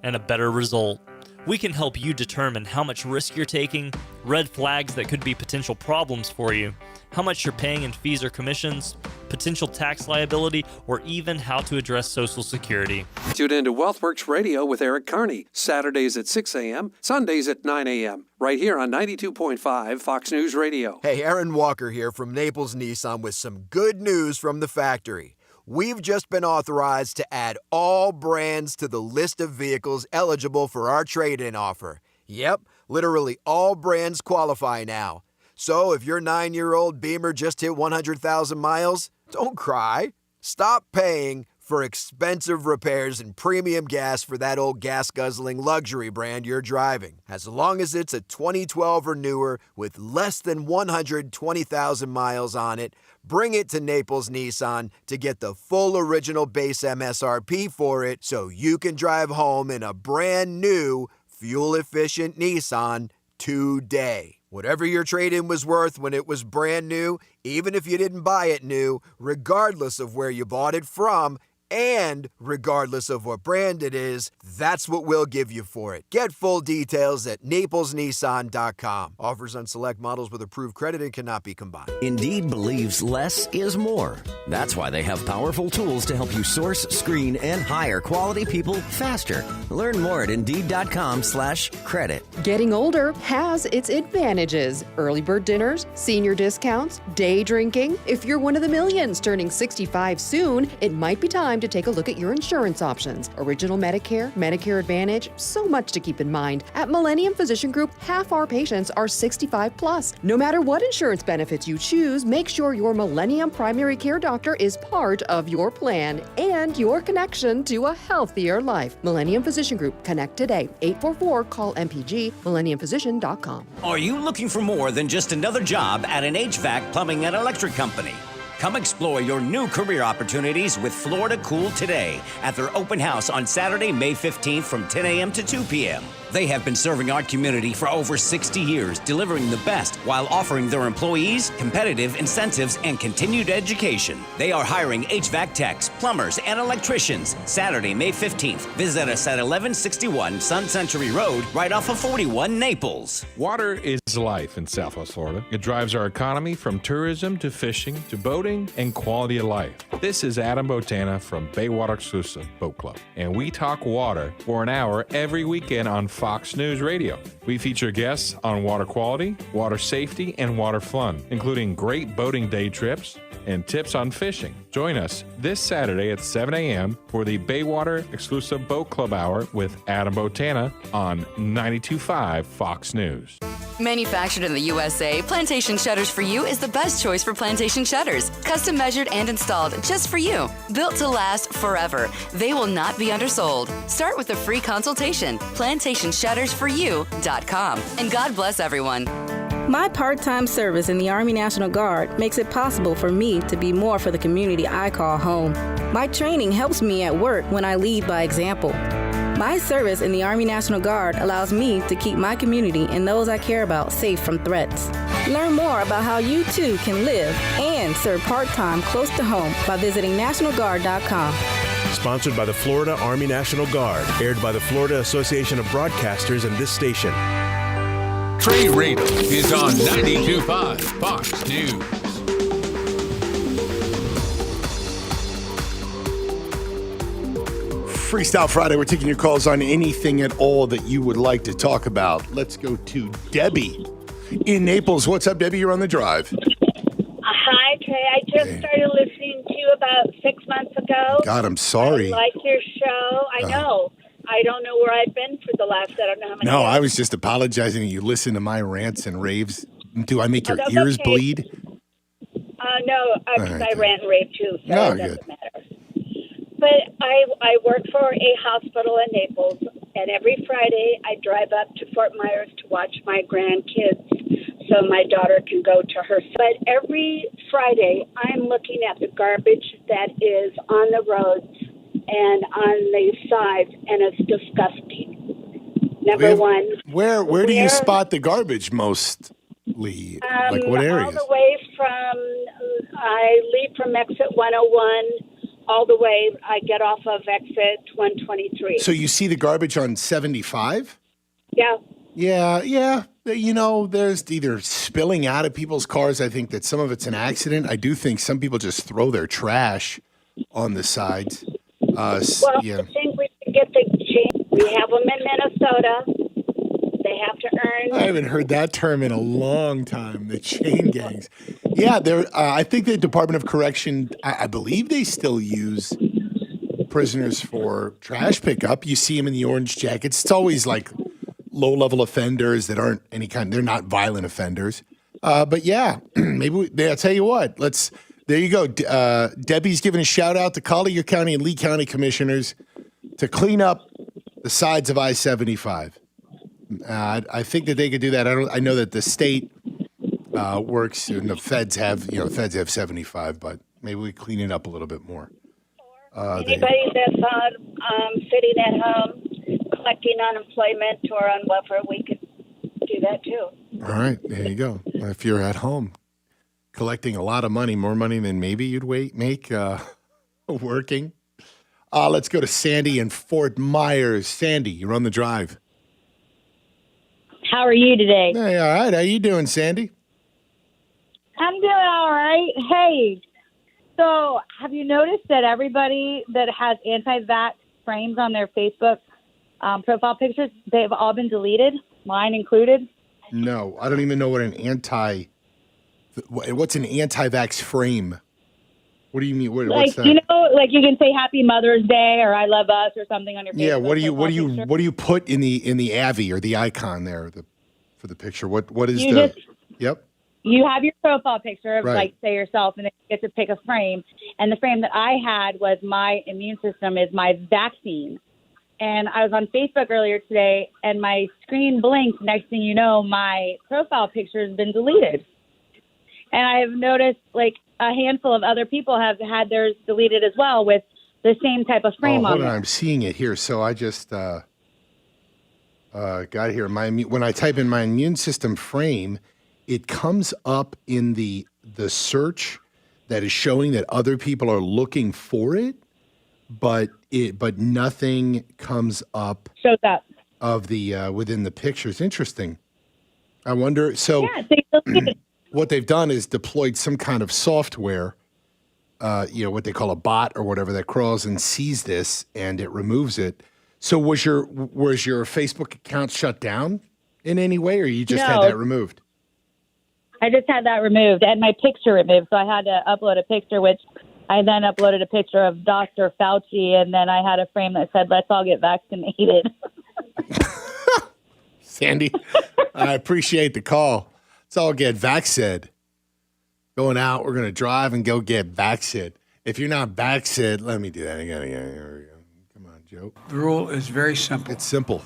and a better result. We can help you determine how much risk you're taking, red flags that could be potential problems for you, how much you're paying in fees or commissions, potential tax liability, or even how to address Social Security. Tune into WealthWorks Radio with Eric Carney, Saturdays at 6 a.m., Sundays at 9 a.m., right here on 92.5 Fox News Radio. Hey, Aaron Walker here from Naples Nissan with some good news from the factory. We've just been authorized to add all brands to the list of vehicles eligible for our trade-in offer. Yep, literally all brands qualify now. So if your 9-year-old Beamer just hit 100,000 miles, don't cry. Stop paying for expensive repairs and premium gas for that old gas-guzzling luxury brand you're driving. As long as it's a 2012 or newer with less than 120,000 miles on it, bring it to Naples Nissan to get the full original base MSRP for it so you can drive home in a brand new, fuel-efficient Nissan today. Whatever your trade-in was worth when it was brand new, even if you didn't buy it new, regardless of where you bought it from, and regardless of what brand it is, that's what we'll give you for it. Get full details at NaplesNissan.com. Offers on select models with approved credit and cannot be combined. Indeed believes less is more. That's why they have powerful tools to help you source, screen, and hire quality people faster. Learn more at Indeed.com/credit. Getting older has its advantages. Early bird dinners, senior discounts, day drinking. If you're one of the millions turning 65 soon, it might be time to take a look at your insurance options. Original Medicare, Medicare Advantage, so much to keep in mind. At Millennium Physician Group, half our patients are 65 plus. No matter what insurance benefits you choose, make sure your Millennium primary care doctor is part of your plan and your connection to a healthier life. Millennium Physician Group. Connect today. 844-CALL-MPG, millenniumphysician.com. Are you looking for more than just another job at an HVAC, plumbing, and electric company? Come explore your new career opportunities with Florida Cool today at their open house on Saturday, May 15th from 10 a.m. to 2 p.m. They have been serving our community for over 60 years, delivering the best while offering their employees competitive incentives and continued education. They are hiring HVAC techs, plumbers, and electricians. Saturday, May 15th. Visit us at 1161 Sun Century Road, right off of 41 Naples. Water is life in Southwest Florida. It drives our economy from tourism to fishing to boating and quality of life. This is Adam Botana from Baywater Exclusive Boat Club, and we talk water for an hour every weekend on Fox News Radio. We feature guests on water quality, water safety, and water fun, including great boating day trips and tips on fishing. Join us this Saturday at 7 a.m. for the Baywater Exclusive Boat Club Hour with Adam Botana on 92.5 Fox News. Manufactured in the USA, Plantation Shutters for You is the best choice for plantation shutters. Custom measured and installed just for you. Built to last forever. They will not be undersold. Start with a free consultation. PlantationShuttersForYou.com. And God bless everyone. My part-time service in the Army National Guard makes it possible for me to be more for the community I call home. My training helps me at work when I lead by example. My service in the Army National Guard allows me to keep my community and those I care about safe from threats. Learn more about how you too can live and serve part-time close to home by visiting NationalGuard.com. Sponsored by the Florida Army National Guard. Aired by the Florida Association of Broadcasters and this station. Trey Rave is on 92.5 Fox News. Freestyle Friday, we're taking your calls on anything at all that you would like to talk about. Let's go to Debbie in Naples. What's up, Debbie? You're on the drive. Hi, Trey. I just started listening to you about 6 months ago. God, I'm sorry. I like your show. I know. I don't know where I've been for the last, I don't know how many No, years. I was just apologizing that you listen to my rants and raves. Do I make your ears bleed? No, because I rant and rave too, so No, it doesn't good. matter. But I work for a hospital in Naples, and every Friday I drive up to Fort Myers to watch my grandkids so my daughter can go to her. But every Friday, I'm looking at the garbage that is on the roads and on the sides, and it's disgusting. Number one. Where do you spot the garbage mostly? Like what areas? All the way from, I leave from exit 101, all the way, I get off of exit 123. So you see the garbage on 75? Yeah. Yeah. You know, there's either spilling out of people's cars. I think that some of it's an accident. I do think some people just throw their trash on the sides. I think we should get the chain. We have them in Minnesota. They have to earn. I haven't heard that term in a long time, the chain gangs. Yeah, I think the Department of Correction, I believe they still use prisoners for trash pickup. You see them in the orange jackets. It's always like low-level offenders that aren't they're not violent offenders. But yeah, maybe I'll tell you what, there you go. Debbie's giving a shout out to Collier County and Lee County commissioners to clean up the sides of I-75. I think that they could do that. I know that the state works and the feds have 75, but maybe we clean it up a little bit more. Anybody that's sitting at home collecting unemployment or on welfare, we could do that too. All right, there you go. If you're at home collecting a lot of money, more money than maybe you'd make working. Let's go to Sandy in Fort Myers. Sandy, you're on the drive. How are you today? Hey, all right. How you doing, Sandy? I'm doing all right. Hey, so have you noticed that everybody that has anti-vax frames on their Facebook profile pictures, they've all been deleted, mine included? No, I don't even know what what's an anti-vax frame? What do you mean? What's that? Like you can say Happy Mother's Day or I love us or something on your Facebook. Yeah, what do you put in the AVI or the icon there for the picture? What is Yep. You have your profile picture of right. say yourself, and then you get to pick a frame. And the frame that I had was my immune system is my vaccine. And I was on Facebook earlier today, and my screen blinked. Next thing you know, my profile picture has been deleted. And I have noticed a handful of other people have had theirs deleted as well with the same type of frame on it. I'm seeing it here. So I just got here. When I type in my immune system frame, it comes up in the search that is showing that other people are looking for it, but nothing comes up. Shows up of the within the pictures. Interesting. I wonder. So. Yeah, they deleted it. What they've done is deployed some kind of software, what they call a bot or whatever, that crawls and sees this and it removes it. So was your Facebook account shut down in any way, or you just had that removed? I just had that removed and my picture removed. So I had to upload a picture, which I then uploaded a picture of Dr. Fauci, and then I had a frame that said, "Let's all get vaccinated." Sandy, I appreciate the call. Let's all get vaxxed. Going out, we're going to drive and go get vaxxed. If you're not vaxxed, let me do that again. Here we go. Come on, Joe. The rule is very simple. It's simple.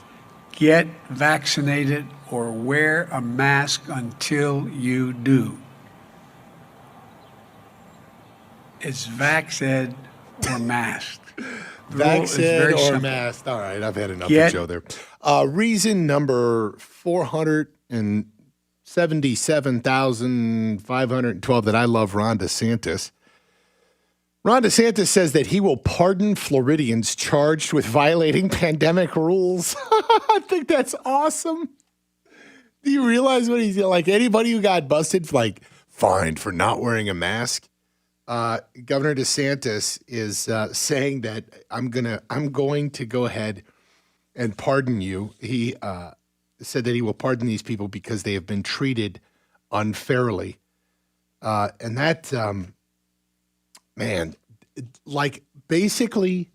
Get vaccinated or wear a mask until you do. It's vaxxed or masked. Vaxxed or masked. All right, I've had enough of Joe there. Reason number 477,512 that I love Ron DeSantis. Ron DeSantis says that he will pardon Floridians charged with violating pandemic rules. I think that's awesome. Do you realize what he's like? Anybody who got busted, fined for not wearing a mask. Governor DeSantis is saying that I'm going to go ahead and pardon you. He said that he will pardon these people because they have been treated unfairly. And that, basically,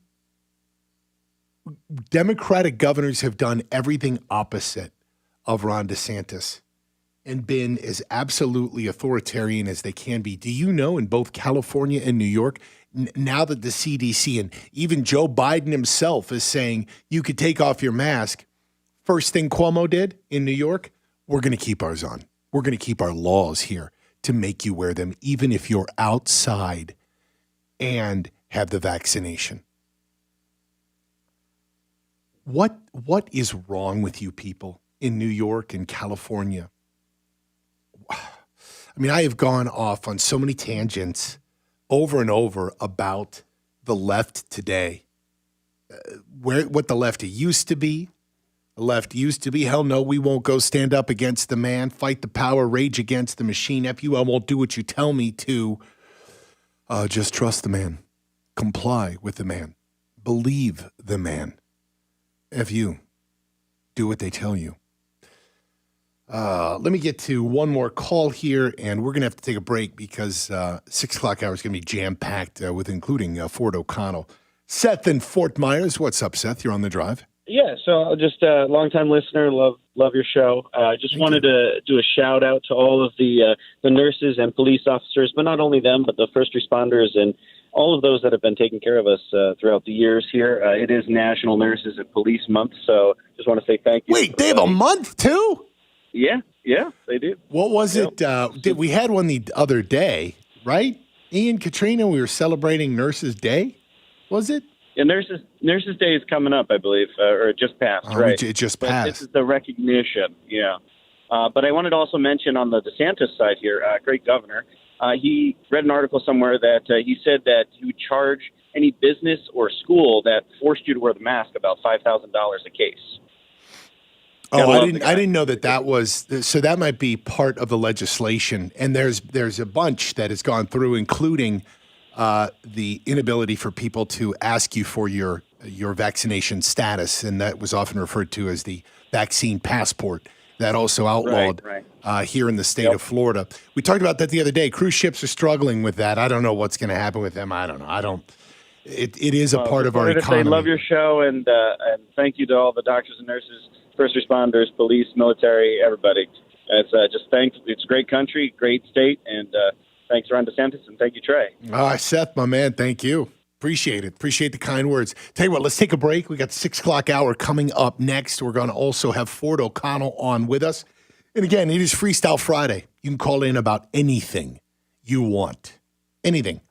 Democratic governors have done everything opposite of Ron DeSantis and been as absolutely authoritarian as they can be. Do you know, in both California and New York, now that the CDC and even Joe Biden himself is saying you could take off your mask, first thing Cuomo did in New York, we're going to keep ours on. We're going to keep our laws here to make you wear them, even if you're outside and have the vaccination. What is wrong with you people in New York and California? I mean, I have gone off on so many tangents over and over about the left today. What the left used to be. The left used to be, hell no, we won't go stand up against the man, fight the power, rage against the machine. F you, I won't do what you tell me to. Just trust the man. Comply with the man. Believe the man. F you, do what they tell you. Let me get to one more call here, and we're going to have to take a break because 6 o'clock hour is going to be jam-packed with including Ford O'Connell. Seth in Fort Myers. What's up, Seth? You're on the drive. Yeah, so just a longtime listener, love your show. Just wanted to do a shout out to all of the nurses and police officers, but not only them, but the first responders and all of those that have been taking care of us throughout the years here. It is National Nurses and Police Month, so just want to say thank you. Wait, they have a month too? Yeah, they do. What was it? We had one the other day, right? Ian, Katrina, we were celebrating Nurses Day, was it? Yeah, Nurses Day is coming up, I believe, or it just passed, right? It just But passed. this is the recognition, yeah. But I wanted to also mention on the DeSantis side here, great governor, he read an article somewhere that he said that he would charge any business or school that forced you to wear the mask about $5,000 a case. Oh, I didn't know that was, so that might be part of the legislation. And there's a bunch that has gone through, including the inability for people to ask you for your vaccination status, and that was often referred to as the vaccine passport. That also outlawed here in the state of Florida. We talked about that the other day. Cruise ships are struggling with that. I don't know what's going to happen with them. I don't know. It is a part of our economy. I love your show, and thank you to all the doctors and nurses, first responders, police, military, everybody. It's it's a great country, great state, and thanks, Ron DeSantis, and thank you, Trey. Seth, my man, thank you. Appreciate it. Appreciate the kind words. Tell you what, let's take a break. We got the 6 o'clock hour coming up next. We're going to also have Ford O'Connell on with us. And again, it is Freestyle Friday. You can call in about anything you want. Anything.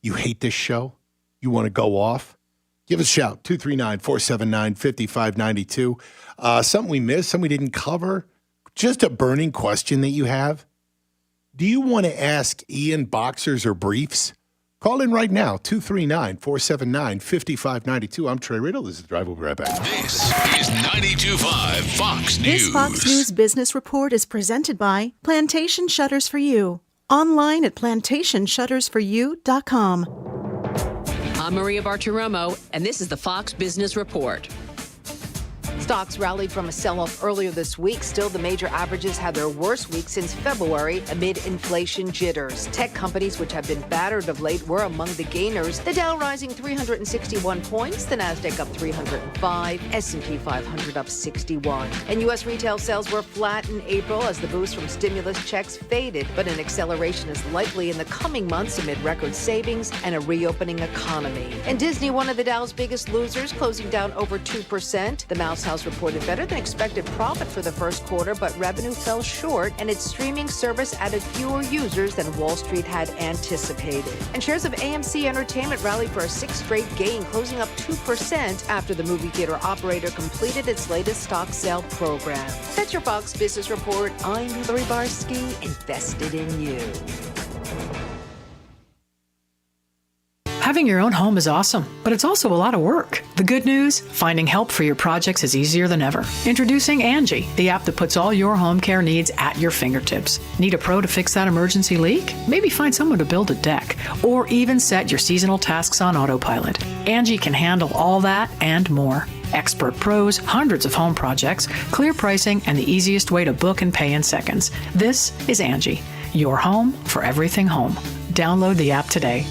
You hate this show? You want to go off? Give us a shout. 239-479-5592. Something we missed, something we didn't cover. Just a burning question that you have. Do you want to ask Ian boxers or briefs? Call in right now, 239-479-5592. I'm Trey Riddle. This is The Drive. We'll be right back. This is 92.5 Fox News. This Fox News Business Report is presented by Plantation Shutters for You. Online at plantationshuttersforyou.com. I'm Maria Bartiromo, and this is the Fox Business Report. Stocks rallied from a sell-off earlier this week. Still, the major averages had their worst week since February amid inflation jitters. Tech companies, which have been battered of late, were among the gainers. The Dow rising 361 points, the Nasdaq up 305, S&P 500 up 61. And U.S. retail sales were flat in April as the boost from stimulus checks faded, but an acceleration is likely in the coming months amid record savings and a reopening economy. And Disney, one of the Dow's biggest losers, closing down over 2%. The Mouse House reported better than expected profit for the first quarter, but revenue fell short, and its streaming service added fewer users than Wall Street had anticipated. And shares of AMC Entertainment rallied for a sixth straight gain, closing up 2% after the movie theater operator completed its latest stock sale program. That's your Fox Business Report. I'm Hillary Barsky, invested in you. Having your own home is awesome, but it's also a lot of work. The good news? Finding help for your projects is easier than ever. Introducing Angie, the app that puts all your home care needs at your fingertips. Need a pro to fix that emergency leak? Maybe find someone to build a deck, or even set your seasonal tasks on autopilot. Angie can handle all that and more. Expert pros, hundreds of home projects, clear pricing, and the easiest way to book and pay in seconds. This is Angie, your home for everything home. Download the app today.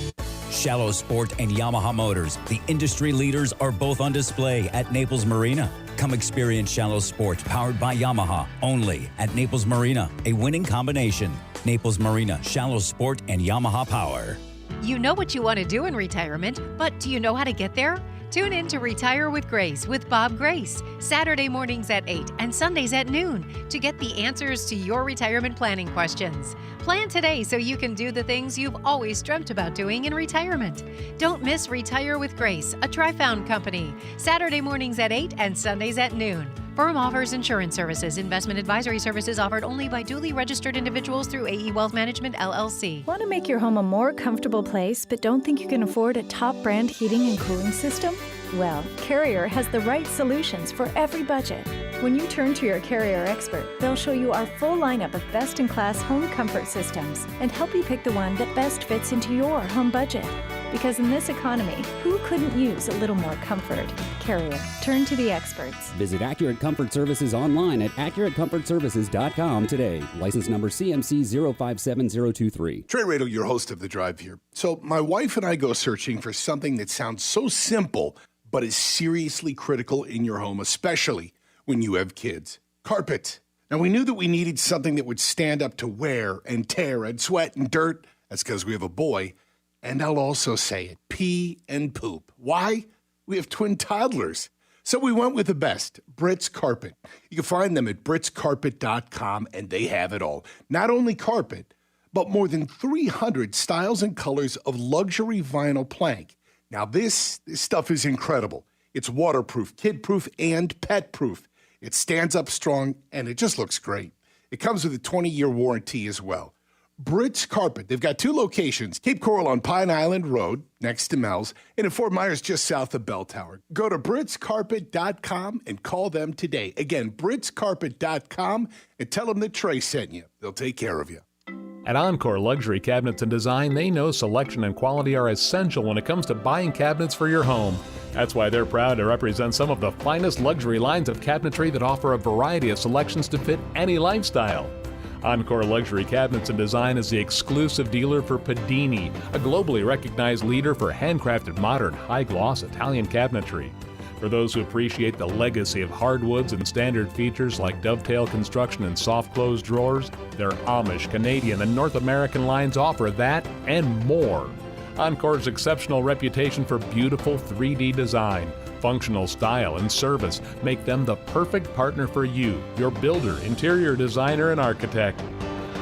Shallow Sport and Yamaha Motors, the industry leaders, are both on display at Naples Marina. Come experience Shallow Sport powered by Yamaha only at Naples Marina, a winning combination. Naples Marina, Shallow Sport and Yamaha Power. You know what you want to do in retirement, but do you know how to get there? Tune in to Retire with Grace with Bob Grace, Saturday mornings at 8 and Sundays at noon to get the answers to your retirement planning questions. Plan today so you can do the things you've always dreamt about doing in retirement. Don't miss Retire with Grace, a Tri-Found company, Saturday mornings at 8 and Sundays at noon. Firm offers insurance services. Investment advisory services offered only by duly registered individuals through AE Wealth Management, LLC. Want to make your home a more comfortable place but don't think you can afford a top brand heating and cooling system? Well, Carrier has the right solutions for every budget. When you turn to your Carrier expert, they'll show you our full lineup of best-in-class home comfort systems and help you pick the one that best fits into your home budget. Because in this economy, who couldn't use a little more comfort? Carrier. Turn to the experts. Visit Accurate Comfort Services online at accuratecomfortservices.com today. License number CMC 057023. Trey Radel, your host of The Drive here. So my wife and I go searching for something that sounds so simple, but is seriously critical in your home, especially when you have kids. Carpet. Now, we knew that we needed something that would stand up to wear and tear and sweat and dirt. That's because we have a boy. And I'll also say it, pee and poop. Why? We have twin toddlers. So we went with the best, Brits Carpet. You can find them at britscarpet.com, and they have it all. Not only carpet, but more than 300 styles and colors of luxury vinyl plank. Now, this stuff is incredible. It's waterproof, kid-proof, and pet-proof. It stands up strong, and it just looks great. It comes with a 20-year warranty as well. Brits Carpet. They've got 2 locations, Cape Coral on Pine Island Road, next to Mel's, and in Fort Myers, just south of Bell Tower. Go to britscarpet.com and call them today. Again, britscarpet.com, and tell them that Trey sent you. They'll take care of you. At Encore Luxury Cabinets and Design, they know selection and quality are essential when it comes to buying cabinets for your home. That's why they're proud to represent some of the finest luxury lines of cabinetry that offer a variety of selections to fit any lifestyle. Encore Luxury Cabinets and Design is the exclusive dealer for Padini, a globally recognized leader for handcrafted, modern, high-gloss Italian cabinetry. For those who appreciate the legacy of hardwoods and standard features like dovetail construction and soft-close drawers, their Amish, Canadian, and North American lines offer that and more. Encore's exceptional reputation for beautiful 3D design, functional style, and service make them the perfect partner for you, your builder, interior designer, and architect.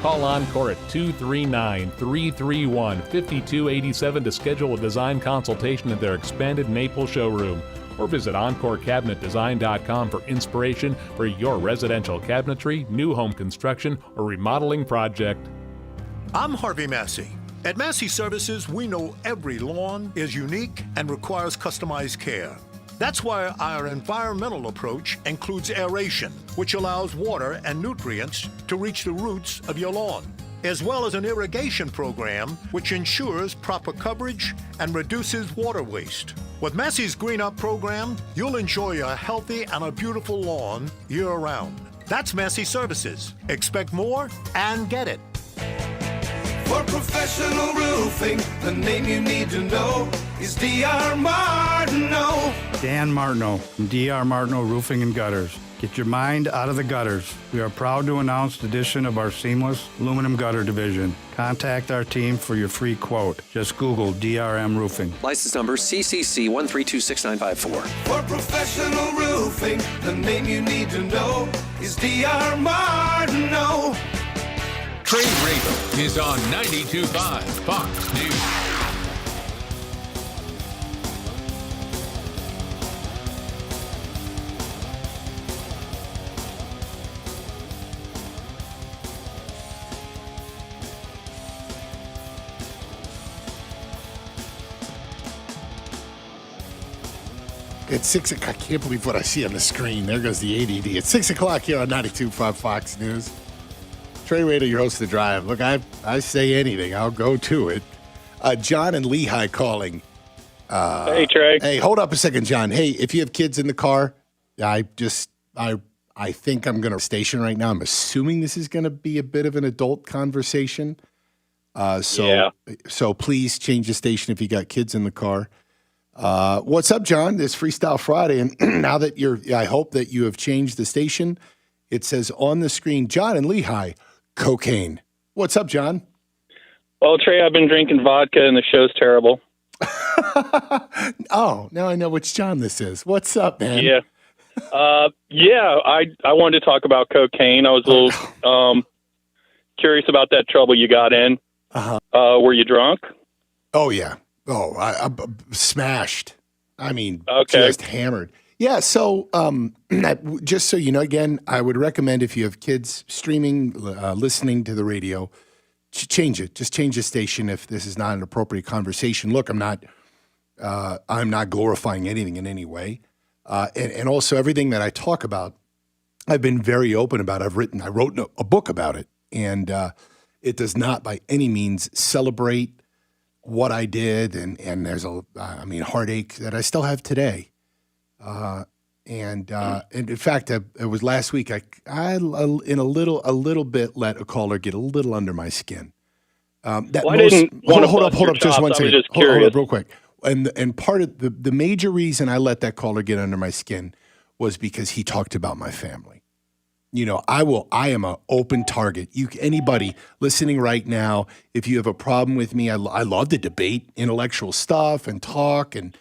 Call Encore at 239-331-5287 to schedule a design consultation at their expanded Naples showroom, or visit EncoreCabinetDesign.com for inspiration for your residential cabinetry, new home construction, or remodeling project. I'm Harvey Massey. At Massey Services, we know every lawn is unique and requires customized care. That's why our environmental approach includes aeration, which allows water and nutrients to reach the roots of your lawn, as well as an irrigation program which ensures proper coverage and reduces water waste. With Massey's Green Up program, you'll enjoy a healthy and a beautiful lawn year-round. That's Massey Services. Expect more and get it. For professional roofing, the name you need to know is D.R. Martineau. Dan Martineau from D.R. Martineau Roofing and Gutters. Get your mind out of the gutters. We are proud to announce the addition of our seamless aluminum gutter division. Contact our team for your free quote. Just Google DRM Roofing. License number CCC 1326954. For professional roofing, the name you need to know is D.R. Martineau. Trey Radel is on 92.5 Fox News. It's 6 o'clock. I can't believe what I see on the screen. There goes the ADD. It's 6 o'clock here on 92.5 Fox News. Trey Radel, your host of The Drive. Look, I say anything. I'll go to it. John and Lehigh calling. Hey, Trey. Hey, hold up a second, John. Hey, if you have kids in the car, I think I'm going to station right now. I'm assuming this is going to be a bit of an adult conversation. So please change the station if you got kids in the car. What's up, John? It's Freestyle Friday, and now that I hope that you have changed the station. It says on the screen, John and Lehigh, cocaine. What's up, John? Well, Trey, I've been drinking vodka, and the show's terrible. Oh, now I know which John this is. What's up, man? Yeah. I wanted to talk about cocaine. I was a little curious about that trouble you got in. Were you drunk? Oh, yeah. Oh, I smashed. I mean, Okay. just hammered. Yeah, so just so you know, again, I would recommend if you have kids streaming, listening to the radio, change it. Just change the station if this is not an appropriate conversation. Look, I'm not glorifying anything in any way. And also everything that I talk about, I've been very open about. I wrote a book about it, and it does not by any means celebrate what I did, and there's heartache that I still have today. And in fact, it was last week. I in a little bit let a caller get a little under my skin. Hold up, just one second. Hold up, real quick. And part of the major reason I let that caller get under my skin was because he talked about my family. You know, I am an open target. Anybody listening right now, if you have a problem with me, I love to debate intellectual stuff and talk and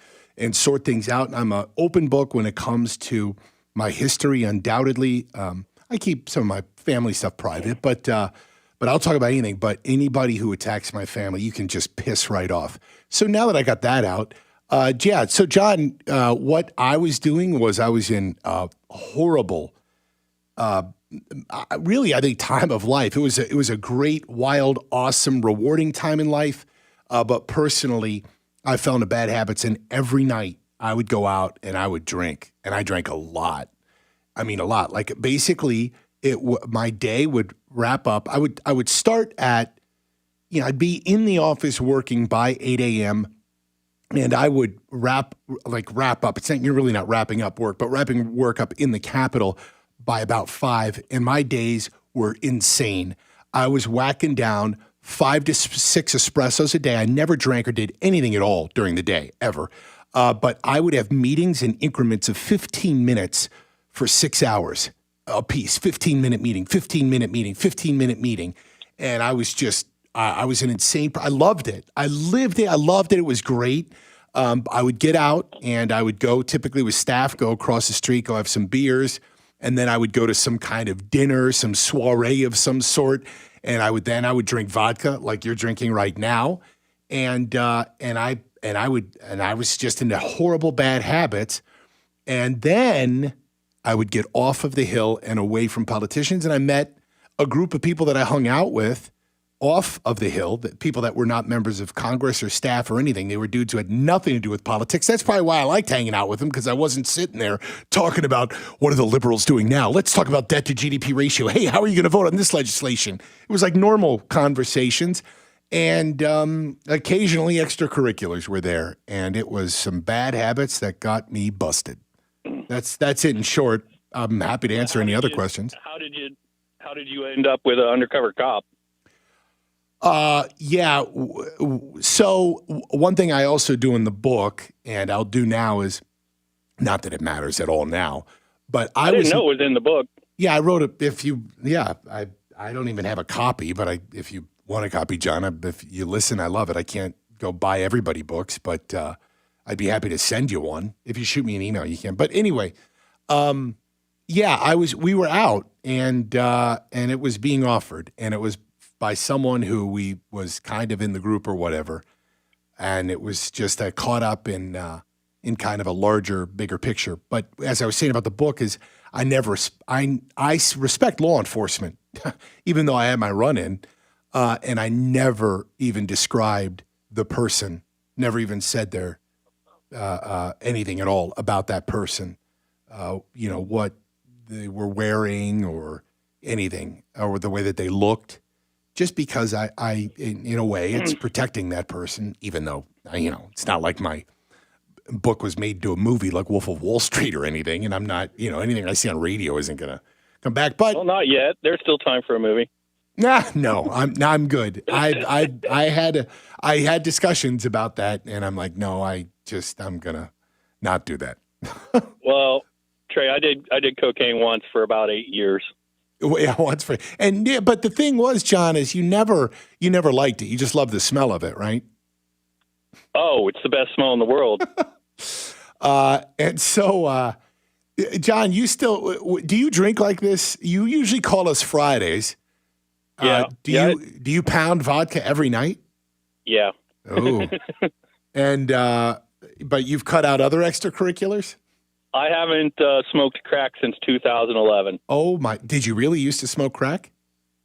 sort things out. And I'm an open book when it comes to my history, undoubtedly. I keep some of my family stuff private, but I'll talk about anything. But anybody who attacks my family, you can just piss right off. So now that I got that out, so John, what I was doing was I was in a horrible, really, I think, time of life. It was a great, wild, awesome, rewarding time in life. But personally, I fell into bad habits, and every night I would go out and I would drink, and I drank a lot. I mean, a lot. Like basically, my day would wrap up. I would start at, I'd be in the office working by 8 a.m. and I would wrap up. You're really not wrapping up work, but wrapping work up in the Capitol by about 5. And my days were insane. I was whacking down 5 to 6 espressos a day. I never drank or did anything at all during the day, ever. But I would have meetings in increments of 15 minutes for 6 hours a piece. 15-minute meeting, 15-minute meeting, 15-minute meeting. And I was just, I was an insane, I loved it. I lived it. I loved it. It was great. I would get out and I would go, typically with staff, go across the street, go have some beers. And then I would go to some kind of dinner, some soiree of some sort. And I would drink vodka like you're drinking right now. And I was just into horrible bad habits. And then I would get off of the hill and away from politicians. And I met a group of people that I hung out with off of the hill, people that were not members of Congress or staff or anything. They were dudes who had nothing to do with politics. That's probably why I liked hanging out with them, because I wasn't sitting there talking about what are the liberals doing now. Let's talk about debt to GDP ratio. Hey, how are you going to vote on this legislation? It was like normal conversations. And occasionally extracurriculars were there. And it was some bad habits that got me busted. That's it in short. I'm happy to answer any other questions. How did you end up with an undercover cop? Yeah. So one thing I also do in the book, and I'll do now, is not that it matters at all now, but I didn't know it was in the book. Yeah, I wrote it. I don't even have a copy, but if you want a copy, John, if you listen, I love it. I can't go buy everybody books, but I'd be happy to send you one. If you shoot me an email, you can. But anyway, we were out and it was being offered, and it was by someone who was kind of in the group or whatever. And it was just caught up in kind of a larger, bigger picture. But as I was saying about the book is I respect law enforcement, even though I had my run-in, and I never even described the person, never even said anything at all about that person, what they were wearing or anything, or the way that they looked. Just because I, in a way, it's protecting that person, even though, it's not like my book was made to a movie like Wolf of Wall Street or anything, and I'm not, anything I see on radio isn't going to come back. But well, not yet. There's still time for a movie. I'm good. I had discussions about that, and I'm like, no, I'm gonna not do that. Well, Trey, I did cocaine once for about 8 years. Yeah, once for but the thing was, John, is you never liked it. You just loved the smell of it, right? Oh, it's the best smell in the world. And so, John, do you drink like this? You usually call us Fridays. Yeah. Do you pound vodka every night? Yeah. Oh. And but you've cut out other extracurriculars? I haven't smoked crack since 2011. Oh my! Did you really used to smoke crack?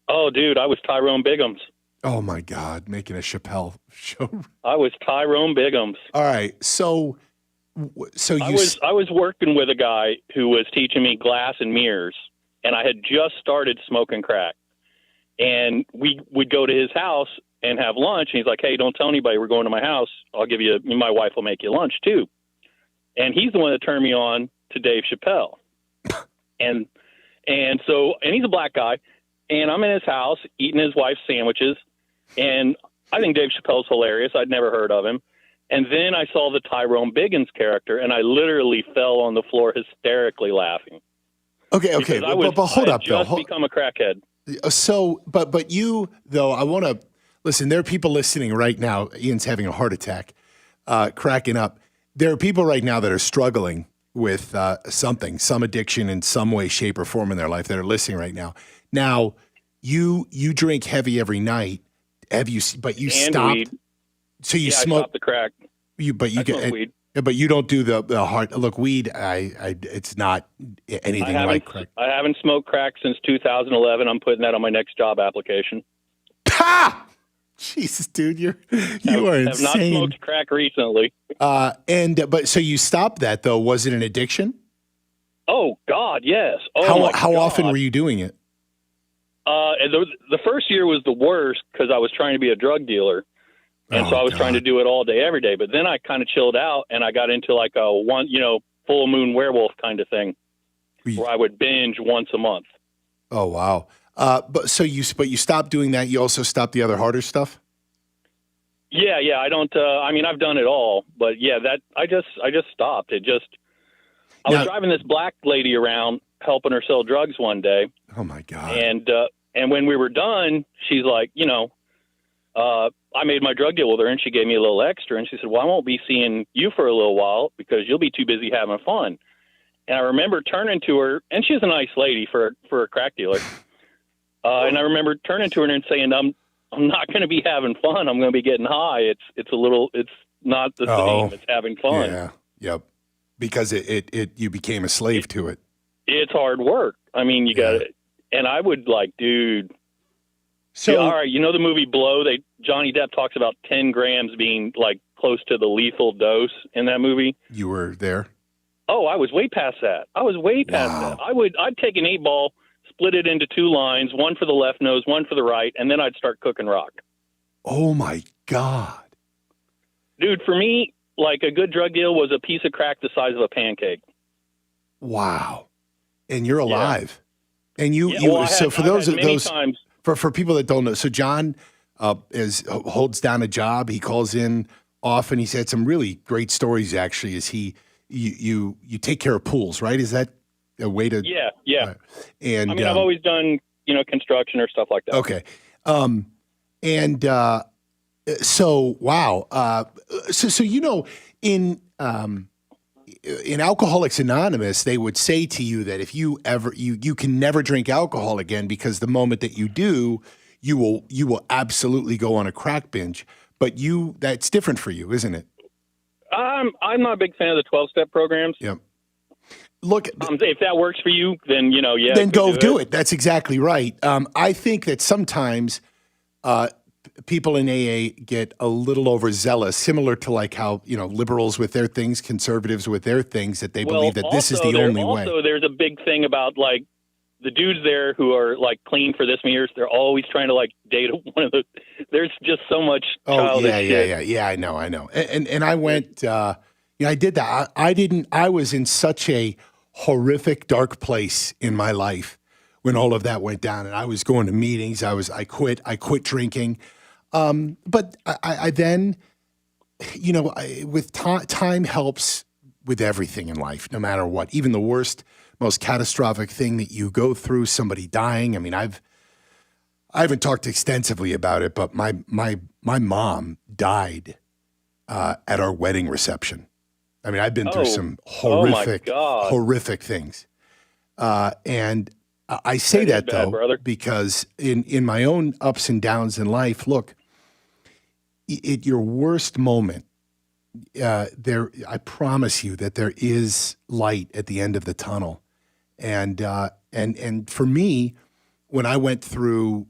Oh, dude, I was Tyrone Biggums. Oh my God, making a Chappelle show. I was Tyrone Biggums. All right, so I was working with a guy who was teaching me glass and mirrors, and I had just started smoking crack. And we would go to his house and have lunch. And he's like, "Hey, don't tell anybody we're going to my house. I'll give you. My wife will make you lunch too." And he's the one that turned me on to Dave Chappelle. And he's a black guy, and I'm in his house eating his wife's sandwiches, and I think Dave Chappelle's hilarious. I'd never heard of him. And then I saw the Tyrone Biggins character, and I literally fell on the floor hysterically laughing. Okay, but hold up, Bill. I've just become a crackhead. So, but you, though, I want to listen. There are people listening right now. Ian's having a heart attack, cracking up. There are people right now that are struggling with some addiction in some way, shape, or form in their life that are listening right now. Now, you drink heavy every night. Have you? But you stopped. Weed. So you I smoke stopped the crack. Smoke weed. But you don't do the hard. Look, weed. It's not anything like crack. I haven't smoked crack since 2011. I'm putting that on my next job application. Ha! Jesus, dude, you are insane. Have not smoked crack recently. But so you stopped that though? Was it an addiction? Oh God, yes. Oh how often were you doing it? The first year was the worst because I was trying to be a drug dealer, and so I was trying to do it all day, every day. But then I kind of chilled out, and I got into like a full moon werewolf kind of thing, where I would binge once a month. Oh wow. But you stopped doing that. You also stopped the other harder stuff. Yeah. I don't. I've done it all, but yeah, that I just stopped. I was driving this black lady around, helping her sell drugs one day. Oh my God! And when we were done, she's like, I made my drug deal with her, and she gave me a little extra, and she said, "Well, I won't be seeing you for a little while because you'll be too busy having fun." And I remember turning to her, and she's a nice lady for a crack dealer. And I remember turning to her and saying, I'm not going to be having fun. I'm going to be getting high. It's not the same. It's having fun. Yeah. Yep. Because you became a slave to it. It's hard work. I mean, you got it. And I would dude. So, all right. You know, the movie Blow, Johnny Depp talks about 10 grams being close to the lethal dose in that movie. You were there? Oh, I was way past that. That. I'd take an 8-ball, split it into 2 lines, one for the left nose, one for the right, and then I'd start cooking rock. Oh, my God. Dude, for me, a good drug deal was a piece of crack the size of a pancake. Wow. And you're alive. Yeah. And for people that don't know, so John holds down a job. He calls in often. He's had some really great stories, actually, as you take care of pools, right? Is that a way to? Yeah. And I've always done, construction or stuff like that. Okay. So wow. So in Alcoholics Anonymous, they would say to you that if you ever you can never drink alcohol again because the moment that you do, you will absolutely go on a crack binge. But that's different for you, isn't it? I'm not a big fan of the 12-step programs. Yep. Look, if that works for you, then Then go do it. That's exactly right. I think that sometimes people in AA get a little overzealous, similar to how liberals with their things, conservatives with their things, that they believe that this is the only way. Also, there's a big thing about the dudes there who are clean for this many years. They're always trying to date one of the. There's just so much childish shit. Yeah. I know. And I went. I did that. I was in such a horrific, dark place in my life when all of that went down, and I was going to meetings. I quit drinking. But I then, with time helps with everything in life, no matter what, even the worst, most catastrophic thing that you go through, somebody dying. I mean, I haven't talked extensively about it, but my mom died at our wedding reception. I mean, I've been through some horrific things. And I say that though, brother, because in my own ups and downs in life, look, at your worst moment, I promise you that there is light at the end of the tunnel. And for me, when I went through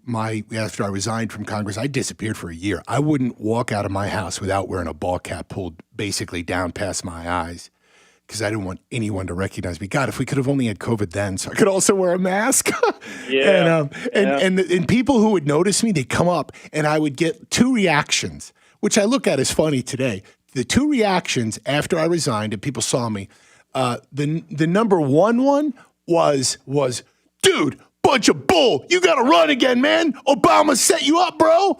after I resigned from Congress, I disappeared for a year. I wouldn't walk out of my house without wearing a ball cap pulled basically down past my eyes because I didn't want anyone to recognize me. God, if we could have only had COVID then, so I could also wear a mask. And people who would notice me, they'd come up and I would get two reactions, which I look at as funny today. The two reactions after I resigned and people saw me, the number one was, dude, bunch of bull. You got to run again, man. Obama set you up, bro.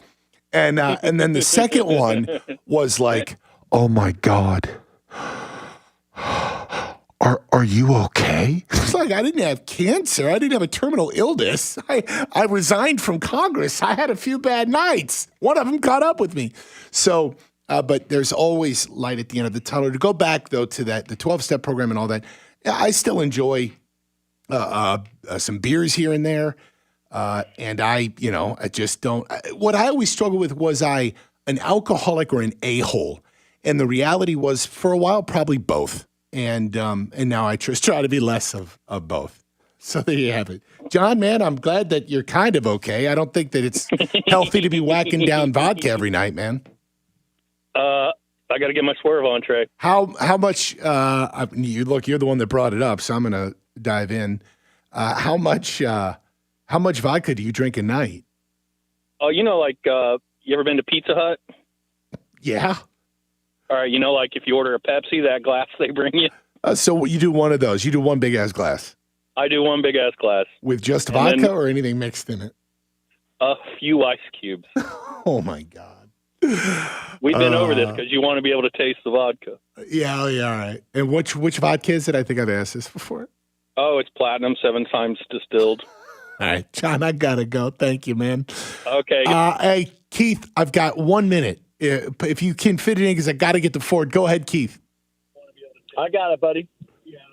And then the second one was like, oh my God. Are you okay? It's like, I didn't have cancer. I didn't have a terminal illness. I resigned from Congress. I had a few bad nights. One of them caught up with me. So, but there's always light at the end of the tunnel. To go back, though, to the 12-step program and all that, I still enjoy some beers here and there. And I just don't. What I always struggled with was I an alcoholic or an a-hole? And the reality was, for a while, probably both. And now I just try to be less of both. So there you have it. John, man, I'm glad that you're kind of okay. I don't think that it's healthy to be whacking down vodka every night, man. I got to get my swerve on, Trey. How much, you're the one that brought it up, so I'm going to dive in. How much vodka do you drink a night? Oh, you ever been to Pizza Hut? Yeah. All right, if you order a Pepsi, that glass they bring you. So you do one of those. You do one big-ass glass. I do one big-ass glass. With just vodka or anything mixed in it? A few ice cubes. Oh, my God. We've been over this because you want to be able to taste the vodka. Yeah, all right. And which vodka is it? I think I've asked this before. Oh, it's platinum, 7 times distilled. All right, John, I got to go. Thank you, man. Okay. Hey, Keith, I've got 1 minute. If you can fit it in, because I got to get to Ford. Go ahead, Keith. I got it, buddy.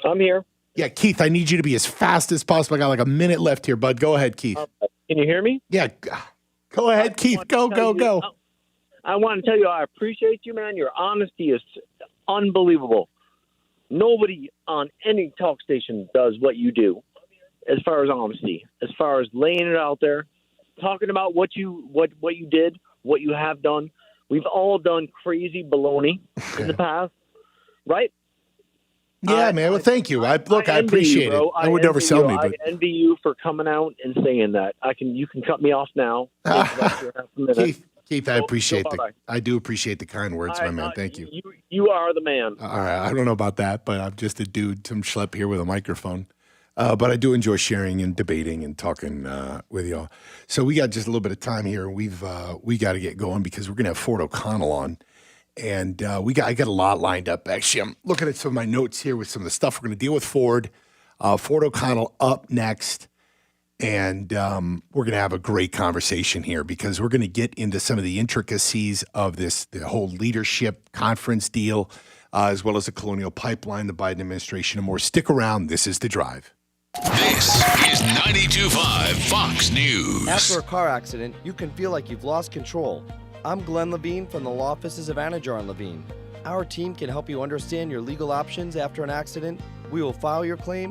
I'm here. Yeah, Keith, I need you to be as fast as possible. I got like a minute left here, bud. Go ahead, Keith. Can you hear me? Yeah. Go ahead, Keith. Go. I want to tell you, I appreciate you, man. Your honesty is unbelievable. Nobody on any talk station does what you do as far as honesty, as far as laying it out there, talking about what you did, what you have done. We've all done crazy baloney in the past, right? Yeah, man. Well, thank you. I appreciate it. I would never sell me, but I envy you for coming out and saying that. You can cut me off now. Keith, I do appreciate the kind words, my man. Thank you. You are the man. All right. I don't know about that, but I'm just a dude, some schlep here with a microphone. But I do enjoy sharing and debating and talking with y'all. So we got just a little bit of time here. We got to get going because we're going to have Ford O'Connell on. And I got a lot lined up. Actually, I'm looking at some of my notes here with some of the stuff we're going to deal with Ford. Ford O'Connell up next. And we're going to have a great conversation here because we're going to get into some of the intricacies of the whole leadership conference deal, as well as the Colonial Pipeline, the Biden administration, and more. Stick around. This is The Drive. This is 92.5 Fox News. After a car accident, you can feel like you've lost control. I'm Glenn Levine from the law offices of Anajar and Levine. Our team can help you understand your legal options after an accident. We will file your claim,